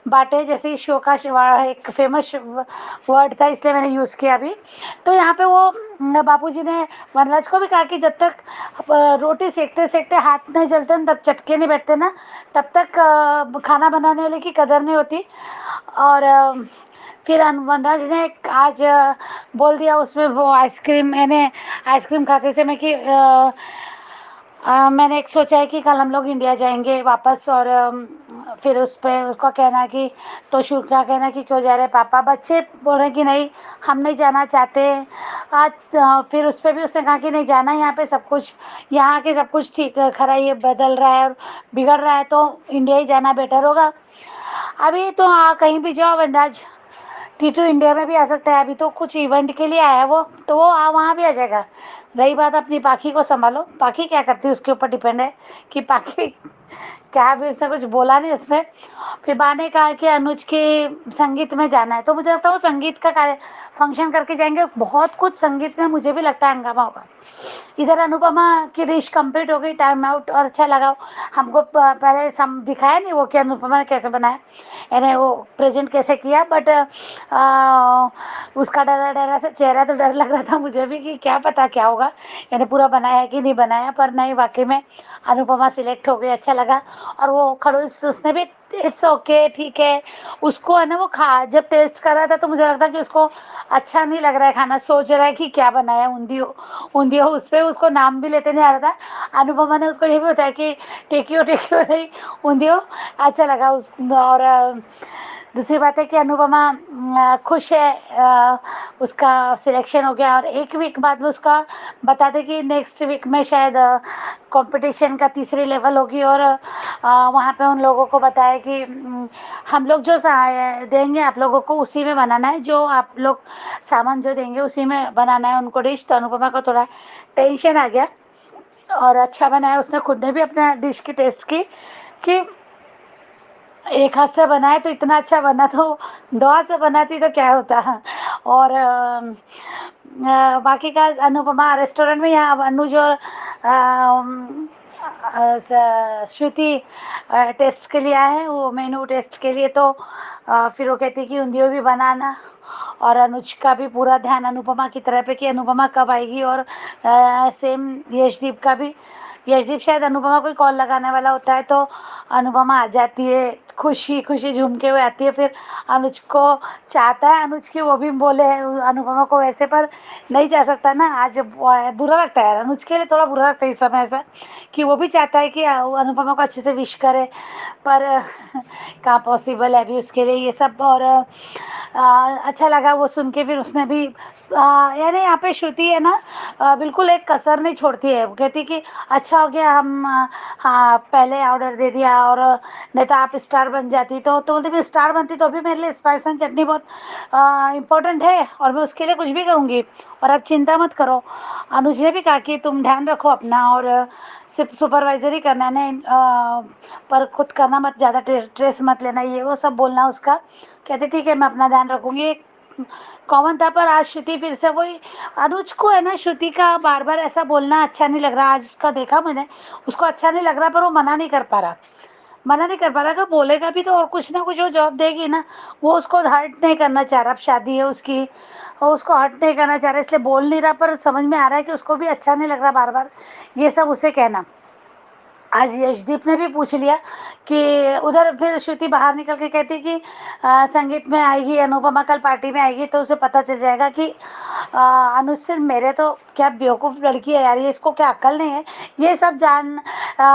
बांटे, जैसे शो का एक फेमस वर्ड था, इसलिए मैंने यूज़ किया अभी। तो यहाँ पे वो बापूजी ने वनराज को भी कहा कि जब तक रोटी सेकते सेकते हाथ नहीं जलते ना, तब चटके नहीं बैठते ना, तब तक खाना बनाने वाले की कदर नहीं होती। और फिर वनराज ने आज बोल दिया उसमें वो आइसक्रीम, मैंने आइसक्रीम खाते समय कि मैंने एक सोचा है कि कल हम लोग इंडिया जाएंगे वापस, और फिर उस पर उसका कहना कि, तो शुरू का कहना कि क्यों जा रहे पापा, बच्चे बोल रहे कि नहीं हम नहीं जाना चाहते आज। फिर उस पर भी उसने कहा कि नहीं जाना, यहाँ पे सब कुछ, यहाँ के सब कुछ ठीक खरा ये बदल रहा है और बिगड़ रहा है, तो इंडिया ही जाना बेटर होगा। अभी तो कहीं भी जाओ वनराज, टीटू इंडिया में भी आ सकता है। अभी तो कुछ इवेंट के लिए आया है वो, तो वो वहाँ भी आ जाएगा। रही बात अपनी पाखी को संभालो, पाखी क्या करती है उसके ऊपर डिपेंड है कि पाखी क्या, भी उसने कुछ बोला नहीं उसमें। फिर बा ने कहा कि अनुज के संगीत में जाना है, तो मुझे लगता है वो संगीत का फंक्शन करके जाएंगे। बहुत कुछ संगीत में मुझे भी लगता है हंगामा होगा। इधर अनुपमा की डिश कंप्लीट हो गई, टाइम आउट, और अच्छा लगा हमको। पहले दिखाया नहीं वो कि अनुपमा ने कैसे बनाया, यानी वो प्रेजेंट कैसे किया, बट उसका डरा डरा सा चेहरा, तो डर लग रहा था मुझे भी कि क्या पता क्या होगा, यानी पूरा बनाया कि नहीं बनाया। पर नहीं, वाकई में अनुपमा सिलेक्ट हो गई, अच्छा लगा। और वो खड़ूस उसने भी, इट्स ओके, ठीक है। उसको है ना, वो जब टेस्ट कर रहा था तो मुझे लगता कि उसको अच्छा नहीं लग रहा है खाना, सोच रहा है कि क्या बनाया, ऊंधियो ऊंधियो। उस पर उसको नाम भी लेते नहीं आ रहा था। अनुपमा ने उसको ये भी बताया कि टेकियो टेकियो नहीं, ऊंधियो। अच्छा लगा उस। और दूसरी बात है कि अनुपमा खुश है, उसका सिलेक्शन हो गया। और एक वीक बाद में उसका बताते कि नेक्स्ट वीक में शायद कंपटीशन का तीसरी लेवल होगी, और वहाँ पे उन लोगों को बताया कि हम लोग जो देंगे आप लोगों को उसी में बनाना है, जो आप लोग सामान जो देंगे उसी में बनाना है उनको डिश। तो अनुपमा को थोड़ा टेंशन आ गया, और अच्छा बनाया उसने, खुद ने भी अपना डिश की टेस्ट की कि एक हाथ से बनाए तो इतना अच्छा बना, तो दो हाथ से बनाती तो क्या होता। और बाकी का अनुपमा रेस्टोरेंट में, यहाँ अनुज और श्रुति टेस्ट के लिए आए हैं, वो मेनू टेस्ट के लिए। तो फिर वो कहती कि ऊंधियो भी बनाना, और अनुज का भी पूरा ध्यान अनुपमा की तरह पे कि अनुपमा कब आएगी। और सेम यशदीप का भी, यशदीप शायद अनुपमा को कॉल लगाने वाला होता है, तो अनुपमा आ जाती है, खुशी खुशी झूमके हुए आती है। फिर अनुज को चाहता है, अनुज की वो भी बोले अनुपमा को वैसे, पर नहीं जा सकता ना आज, बुरा लगता है अनुज के लिए, थोड़ा बुरा लगता है इस समय ऐसा कि वो भी चाहता है कि अनुपमा को अच्छे से विश करे, पर कहाँ पॉसिबल है अभी उसके लिए ये सब। और अच्छा लगा वो सुन के। फिर उसने भी यानी यहाँ पे श्रुति है ना, बिल्कुल एक कसर नहीं छोड़ती है, वो कहती कि अच्छा अच्छा हो गया हम हाँ पहले ऑर्डर दे दिया, और नहीं तो आप स्टार बन जाती। तो बोलते मैं स्टार बनती तो भी मेरे लिए स्पाइस एंड चटनी बहुत इम्पोर्टेंट है, और मैं उसके लिए कुछ भी करूँगी। और आप चिंता मत करो। अनुज ने भी कहा कि तुम ध्यान रखो अपना, और सिर्फ सुपरवाइजर ही करना है, नहीं पर खुद करना मत, ज़्यादा स्ट्रेस मत लेना, ये वो सब बोलना उसका। कहते ठीक है मैं अपना ध्यान रखूँगी। कॉमन था, पर आज श्रुति फिर से वही, अनुज को है ना श्रुति का बार बार ऐसा बोलना अच्छा नहीं लग रहा। आज उसका देखा मैंने, उसको अच्छा नहीं लग रहा, पर वो मना नहीं कर पा रहा, मना नहीं कर पा रहा। अगर बोलेगा भी तो और कुछ ना कुछ वो जवाब देगी ना, वो उसको हर्ट नहीं करना चाह रहा। अब शादी है उसकी, और उसको हर्ट नहीं करना चाह रहा, इसलिए बोल नहीं रहा, पर समझ में आ रहा है कि उसको भी अच्छा नहीं लग रहा बार बार ये सब उसे कहना। आज यशदीप ने भी पूछ लिया कि उधर, फिर श्रुति बाहर निकल के कहती कि संगीत में आएगी, अनुपमा कल पार्टी में आएगी, तो उसे पता चल जाएगा कि अनुज सिर्फ मेरे, तो क्या बेवकूफ़ लड़की है यार ये, इसको क्या अक्ल नहीं है। ये सब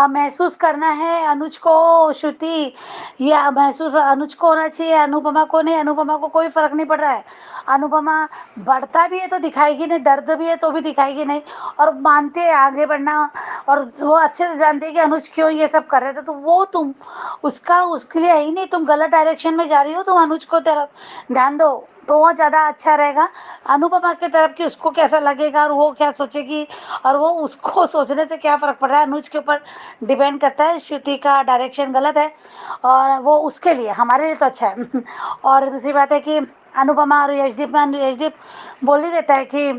महसूस करना है अनुज को श्रुति, ये महसूस अनुज को होना चाहिए, अनुपमा को नहीं। अनुपमा को कोई फ़र्क नहीं पड़ रहा है। अनुपमा बढ़ता भी है तो दिखाएगी नहीं, दर्द भी है तो भी दिखाएगी नहीं, और मानते हैं आगे बढ़ना, और वो अच्छे से जानती है कि अनुज क्यों ये सब कर रहे थे। तो वो तुम उसके लिए है ही नहीं, तुम गलत डायरेक्शन में जा रही हो, तुम अनुज को तरफ ध्यान दो तो वो ज़्यादा अच्छा रहेगा। अनुपमा की तरफ कि उसको कैसा लगेगा और वो क्या सोचेगी, और वो उसको सोचने से क्या फ़र्क पड़ रहा है, अनुज के ऊपर डिपेंड करता है। श्रुति का डायरेक्शन गलत है, और वो उसके लिए, हमारे लिए तो अच्छा है। और दूसरी बात है कि अनुपमा और यशदीप बोल ही देता है कि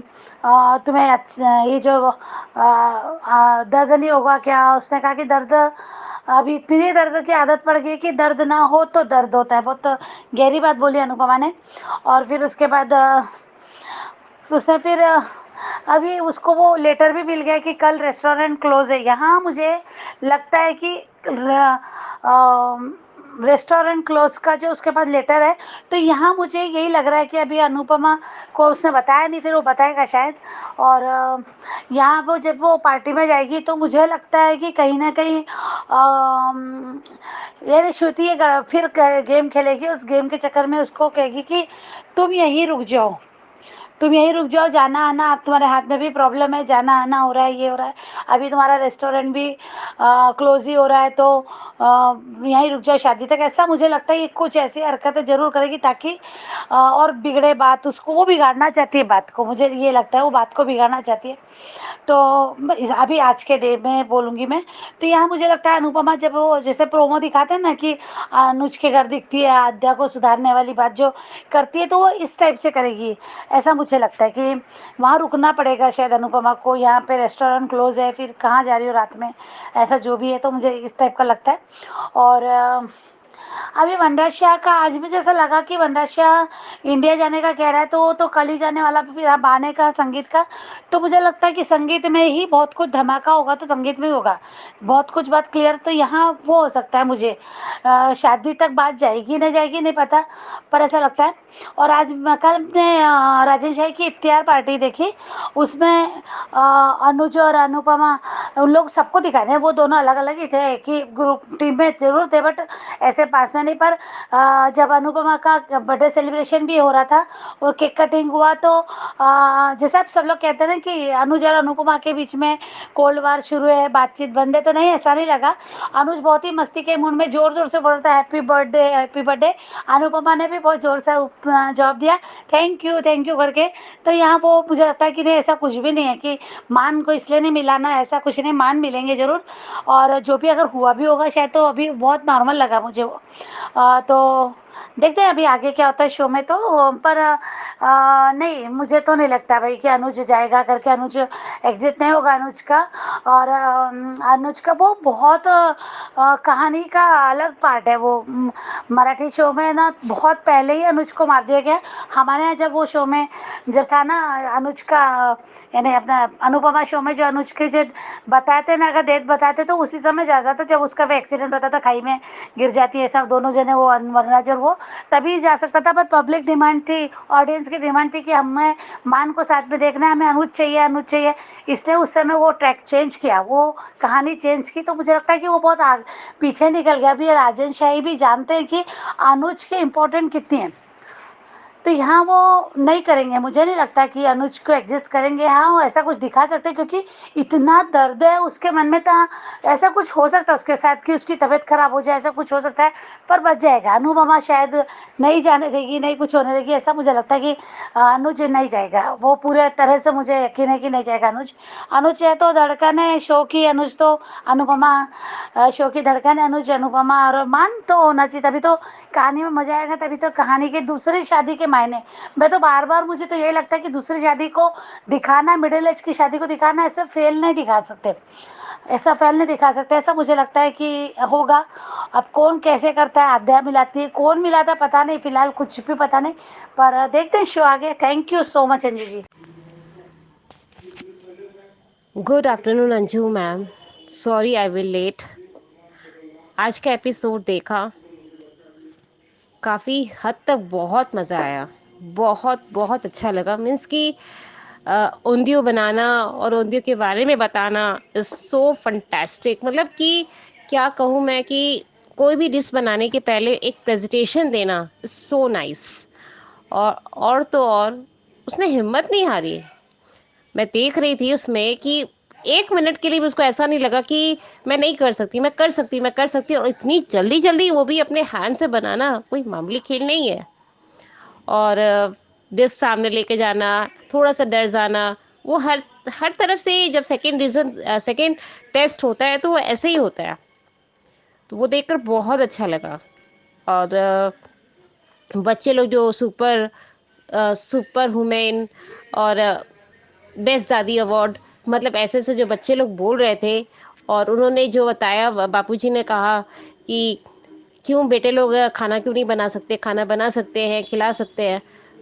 तुम्हें ये जो दर्द नहीं होगा क्या। उसने कहा कि दर्द, अभी इतनी दर्द की आदत पड़ गई कि दर्द ना हो तो दर्द होता है। बहुत गहरी बात बोली अनुपमा ने। और फिर उसके बाद उसने फिर अभी उसको वो लेटर भी मिल गया कि कल रेस्टोरेंट क्लोज है। यहाँ मुझे लगता है कि रेस्टोरेंट क्लोज का जो उसके पास लेटर है, तो यहाँ मुझे यही लग रहा है कि अभी अनुपमा को उसने बताया नहीं, फिर वो बताएगा शायद। और यहाँ वो जब वो पार्टी में जाएगी तो मुझे लगता है कि कहीं ना कहीं ये श्रुति फिर गेम खेलेगी। उस गेम के चक्कर में उसको कहेगी कि तुम यहीं रुक जाओ, तुम यहीं रुक जाओ, जाना आना, अब तुम्हारे हाथ में भी प्रॉब्लम है, जाना आना हो रहा है, ये हो रहा है, अभी तुम्हारा रेस्टोरेंट भी क्लोज ही हो रहा है, तो यहीं रुक जाओ शादी तक। ऐसा मुझे लगता है कि कुछ ऐसी हरकतें ज़रूर करेगी ताकि और बिगड़े बात, उसको वो बिगाड़ना चाहती है बात को, मुझे ये लगता है वो बात को बिगाड़ना चाहती है। तो अभी आज के डे में बोलूँगी मैं, तो यहाँ मुझे लगता है अनुपमा जब वो जैसे प्रोमो दिखाते हैं ना कि अनुज के घर दिखती है, आद्या को सुधारने वाली बात जो करती है, तो वो इस टाइप से करेगी। ऐसा मुझे लगता है कि वहाँ रुकना पड़ेगा शायद अनुपमा को। यहाँ पे रेस्टोरेंट क्लोज है, फिर कहाँ जा रही हो रात में, ऐसा जो भी है, तो मुझे इस टाइप का लगता है। और अभी वनराज शाह का आज मुझे ऐसा लगा कि वनराज शाह इंडिया जाने का कह रहा है, तो वो तो कल ही जाने वाला, फिर अब आने का संगीत का। तो मुझे लगता है कि संगीत में ही बहुत कुछ धमाका होगा, तो संगीत में ही होगा बहुत कुछ बात क्लियर। तो यहाँ वो हो सकता है, मुझे शादी तक बात जाएगी नहीं जाएगी नहीं पता, पर ऐसा लगता है। और आज कल ने राजन शाही की इफ्तियार पार्टी देखी, उसमें अनुज और अनुपमा उन लोग सबको दिखा रहे हैं, वो दोनों अलग अलग ही थे, एक ही ग्रुप टीम में जरूर थे, बट ऐसे पास में नहीं। पर जब अनुपमा का बर्थडे सेलिब्रेशन भी हो रहा था, वो केक कटिंग हुआ, तो जैसे आप सब लोग कहते हैं ना कि अनुज और अनुपमा के बीच में कोल्ड वार शुरू है, बातचीत बंद है, तो नहीं, ऐसा नहीं लगा। अनुज बहुत ही मस्ती के मूड में जोर जोर से बोल रहा था happy birthday happy birthday. Anupama ने भी बहुत जोर से जवाब दिया थैंक यू करके। तो यहाँ वो मुझे लगता है कि नहीं, ऐसा कुछ भी नहीं है कि मान को इसलिए नहीं मिलाना, ऐसा कुछ नहीं, मान मिलेंगे ज़रूर। और जो भी अगर हुआ भी होगा शायद, तो अभी बहुत नॉर्मल लगा मुझे वो। तो देखते हैं अभी आगे क्या होता है शो में। तो पर नहीं, मुझे तो नहीं लगता भाई कि अनुज जाएगा करके, अनुज एग्जिट नहीं होगा अनुज का। और अनुज का वो बहुत कहानी का अलग पार्ट है। वो मराठी शो में ना बहुत पहले ही अनुज को मार दिया गया। हमारे यहाँ जब वो शो में जब था ना अनुज का, यानी अपना अनुपमा शो में जो अनुज के जो बताते ना, अगर डेट बताते तो उसी समय जाता था जब उसका भी एक्सीडेंट होता था, खाई में गिर जाती है सब दोनों जने, वो वरराज और वो, तभी जा सकता था। पर पब्लिक डिमांड थी, ऑडियंस की डिमांड थी कि हमें मान को साथ में देखना है, हमें अनुज चाहिए, इसलिए उस समय वो ट्रैक चेंज किया, वो कहानी चेंज की। तो मुझे लगता है कि वो बहुत पीछे निकल गया। अभी राजन शाही भी जानते हैं कि अनुज के इम्पोर्टेंट कितनी है। तो यहाँ वो नहीं करेंगे, मुझे नहीं लगता कि अनुज को एग्जिस्ट करेंगे। हाँ, वो ऐसा कुछ दिखा सकते हैं क्योंकि इतना दर्द है उसके मन में, तो ऐसा कुछ हो सकता है उसके साथ कि उसकी तबीयत खराब हो जाए, ऐसा कुछ हो सकता है, पर बच जाएगा। अनुपमा शायद नहीं जाने देगी, नहीं कुछ होने देगी, ऐसा मुझे लगता है कि अनुज नहीं जाएगा। वो पूरे तरह से मुझे यकीन है कि नहीं जाएगा अनुज। अनुज है तो धड़कन है शो की, अनुज तो अनुपमा शो की धड़कन है, अनुज अनुपमा और मान तो होना चाहिए, तभी तो कहानी में मजा आएगा, तभी तो कहानी की दूसरी शादी के मायने। मैं तो बार बार मुझे तो यही लगता है कि दूसरी शादी को दिखाना, मिडिल एज की शादी को दिखाना, ऐसा फेल नहीं दिखा सकते, ऐसा फेल नहीं दिखा सकते, ऐसा मुझे लगता है कि होगा। अब कौन कैसे करता है, अध्याय मिलाती है, कौन मिलाता है पता नहीं, फिलहाल कुछ भी पता नहीं, पर देखते हैं शो आगे। Thank you so much Anju ji. Good afternoon Anju ma'am, sorry I will late. आज का एपिसोड देखा, काफ़ी हद तक बहुत मज़ा आया, बहुत बहुत अच्छा लगा। मीन्स कि ओंधियो बनाना और ओंधियो के बारे में बताना इज़ सो फंटेस्टिक। मतलब कि क्या कहूँ मैं कि कोई भी डिश बनाने के पहले एक प्रेजेंटेशन देना इज़ सो नाइस। और तो और उसने हिम्मत नहीं हारी। मैं देख रही थी उसमें कि 1 मिनट के लिए भी उसको ऐसा नहीं लगा कि मैं नहीं कर सकती, मैं कर सकती, मैं कर सकती। और इतनी जल्दी-जल्दी, वो भी अपने हैंड से बनाना कोई मामूली खेल नहीं है। और डिश सामने लेके जाना, थोड़ा-सा डर जाना, वो हर तरफ से जब सेकंड टेस्ट होता है तो वो ऐसे ही होता है। तो वो देखकर बहुत अच्छा लगा। और बच्चे लोग जो सुपर वुमेन और बेस्ट दादी अवार्ड, मतलब ऐसे जो बच्चे लोग बोल रहे थे, और उन्होंने जो बताया, बापूजी ने कहा कि क्यों बेटे लोग खाना क्यों नहीं बना सकते, खाना बना सकते हैं, खिला सकते हैं।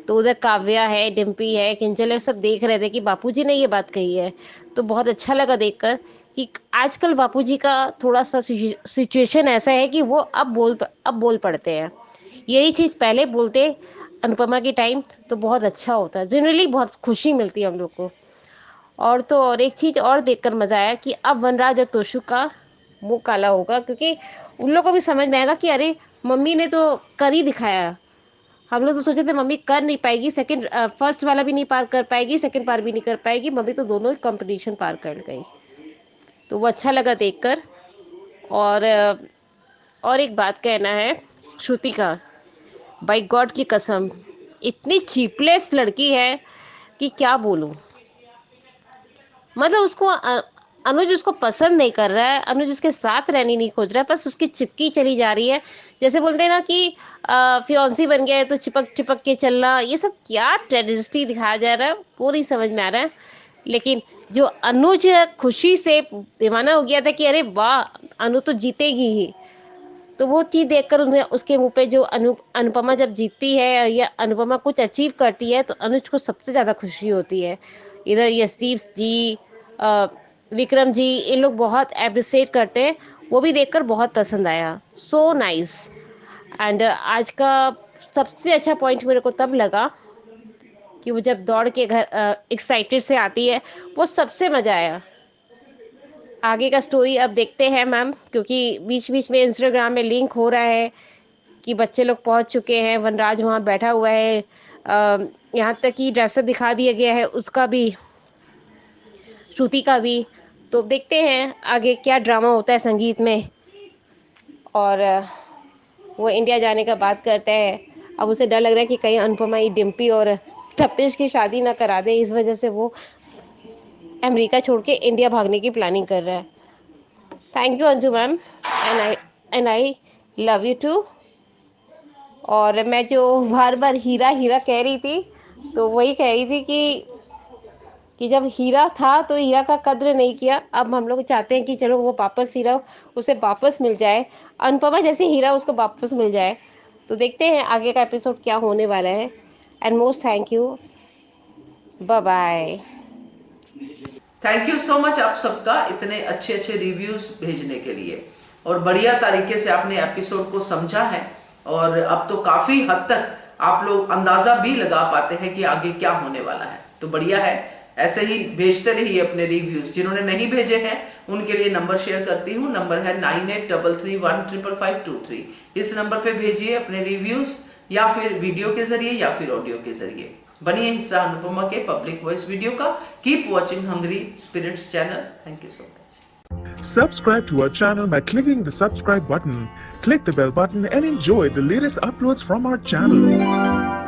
तो उधर काव्या है, डिम्पी है, किंजल है, सब देख रहे थे कि बापूजी ने ये बात कही है। तो बहुत अच्छा लगा देखकर कि आजकल बापूजी का थोड़ा सा सिचुएशन ऐसा है कि वो अब बोल पड़ते हैं। यही चीज़ पहले बोलते अनुपमा के टाइम तो बहुत अच्छा होता, जनरली बहुत खुशी मिलती है हम लोग को। और तो और एक चीज़ और देखकर मज़ा आया कि अब वनराज और तोशु का मुंह काला होगा, क्योंकि उन लोगों को भी समझ में आएगा कि अरे मम्मी ने तो कर ही दिखाया। हम लोग तो सोचे थे मम्मी कर नहीं पाएगी, फर्स्ट वाला भी नहीं पार कर पाएगी, सेकंड पार भी नहीं कर पाएगी, मम्मी तो दोनों ही कंपटीशन पार कर गई। तो वो अच्छा लगा देखकर। और एक बात कहना है, श्रुति का, बाय गॉड की कसम, इतनी चीपलेस लड़की है कि क्या बोलूं। मतलब अनुज उसको पसंद नहीं कर रहा है, अनुज उसके साथ रहनी नहीं खोज रहा है, बस उसकी चिपकी चली जा रही है। जैसे बोलते हैं ना कि फियांसी बन गया है तो चिपक के चलना, ये सब क्या ट्रेजेडी दिखाया जा रहा है वो नहीं समझ में आ रहा है। लेकिन जो अनुज खुशी से दीवाना हो गया था कि अरे वाह अनु तो जीतेगी ही, तो वो चीज़ देखकर उसके मुंह पे जो अनुपमा जब जीतती है या अनुपमा कुछ अचीव करती है तो अनुज को सबसे ज़्यादा खुशी होती है। इधर यशदीप जी, विक्रम जी, इन लोग बहुत एप्रिशिएट करते हैं, वो भी देखकर बहुत पसंद आया। So nice. एंड आज का सबसे अच्छा पॉइंट मेरे को तब लगा कि वो जब दौड़ के घर एक्साइटेड से आती है, वो सबसे मज़ा आया। आगे का स्टोरी अब देखते हैं मैम, क्योंकि बीच बीच में इंस्टाग्राम में लिंक हो रहा है कि बच्चे लोग पहुंच चुके हैं, वनराज वहां बैठा हुआ है, यहाँ तक कि ड्रेसअप दिखा दिया गया है उसका भी, श्रुति का भी। तो देखते हैं आगे क्या ड्रामा होता है संगीत में। और वो इंडिया जाने का बात करता है। अब उसे डर लग रहा है कि कहीं अनुपमा डिम्पी और तपिश की शादी ना करा दे, इस वजह से वो अमेरिका छोड़ के इंडिया भागने की प्लानिंग कर रहा है। Thank you Anju ma'am, and I love you too. और मैं जो बार बार हीरा हीरा कह रही थी, तो वही कह रही थी कि जब हीरा था तो हीरा का कद्र नहीं किया। अब हम लोग चाहते हैं कि चलो वो वापस हीरा उसे वापस मिल जाए, अनुपमा जैसे हीरा उसको वापस मिल जाए। तो देखते हैं आगे का एपिसोड क्या होने वाला है। And most thank you, bye bye. Thank you so much आप सबका इतने अच्छे अच्छे रिव्यूज भेजने के लिए, और बढ़िया तरीके से आपने एपिसोड को समझा है। और अब तो काफी हद तक आप लोग अंदाजा भी लगा पाते हैं कि आगे क्या होने वाला है। तो बढ़िया है, ऐसे ही भेजते रहिए अपने रिव्यूज। जिन्होंने नहीं भेजे हैं उनके लिए नंबर शेयर करती हूँ, नंबर है 9833155523। इस नंबर पे भेजिए अपने रिव्यूज, या फिर वीडियो के जरिए या फिर ऑडियो के जरिए। बनिए हिस्सा अनुपमा के पब्लिक वॉइस वीडियो का। Keep watching hungry spirits channel. Thank you so much. Subscribe to our channel by clicking the subscribe button. Click the bell button and enjoy the latest uploads from our channel.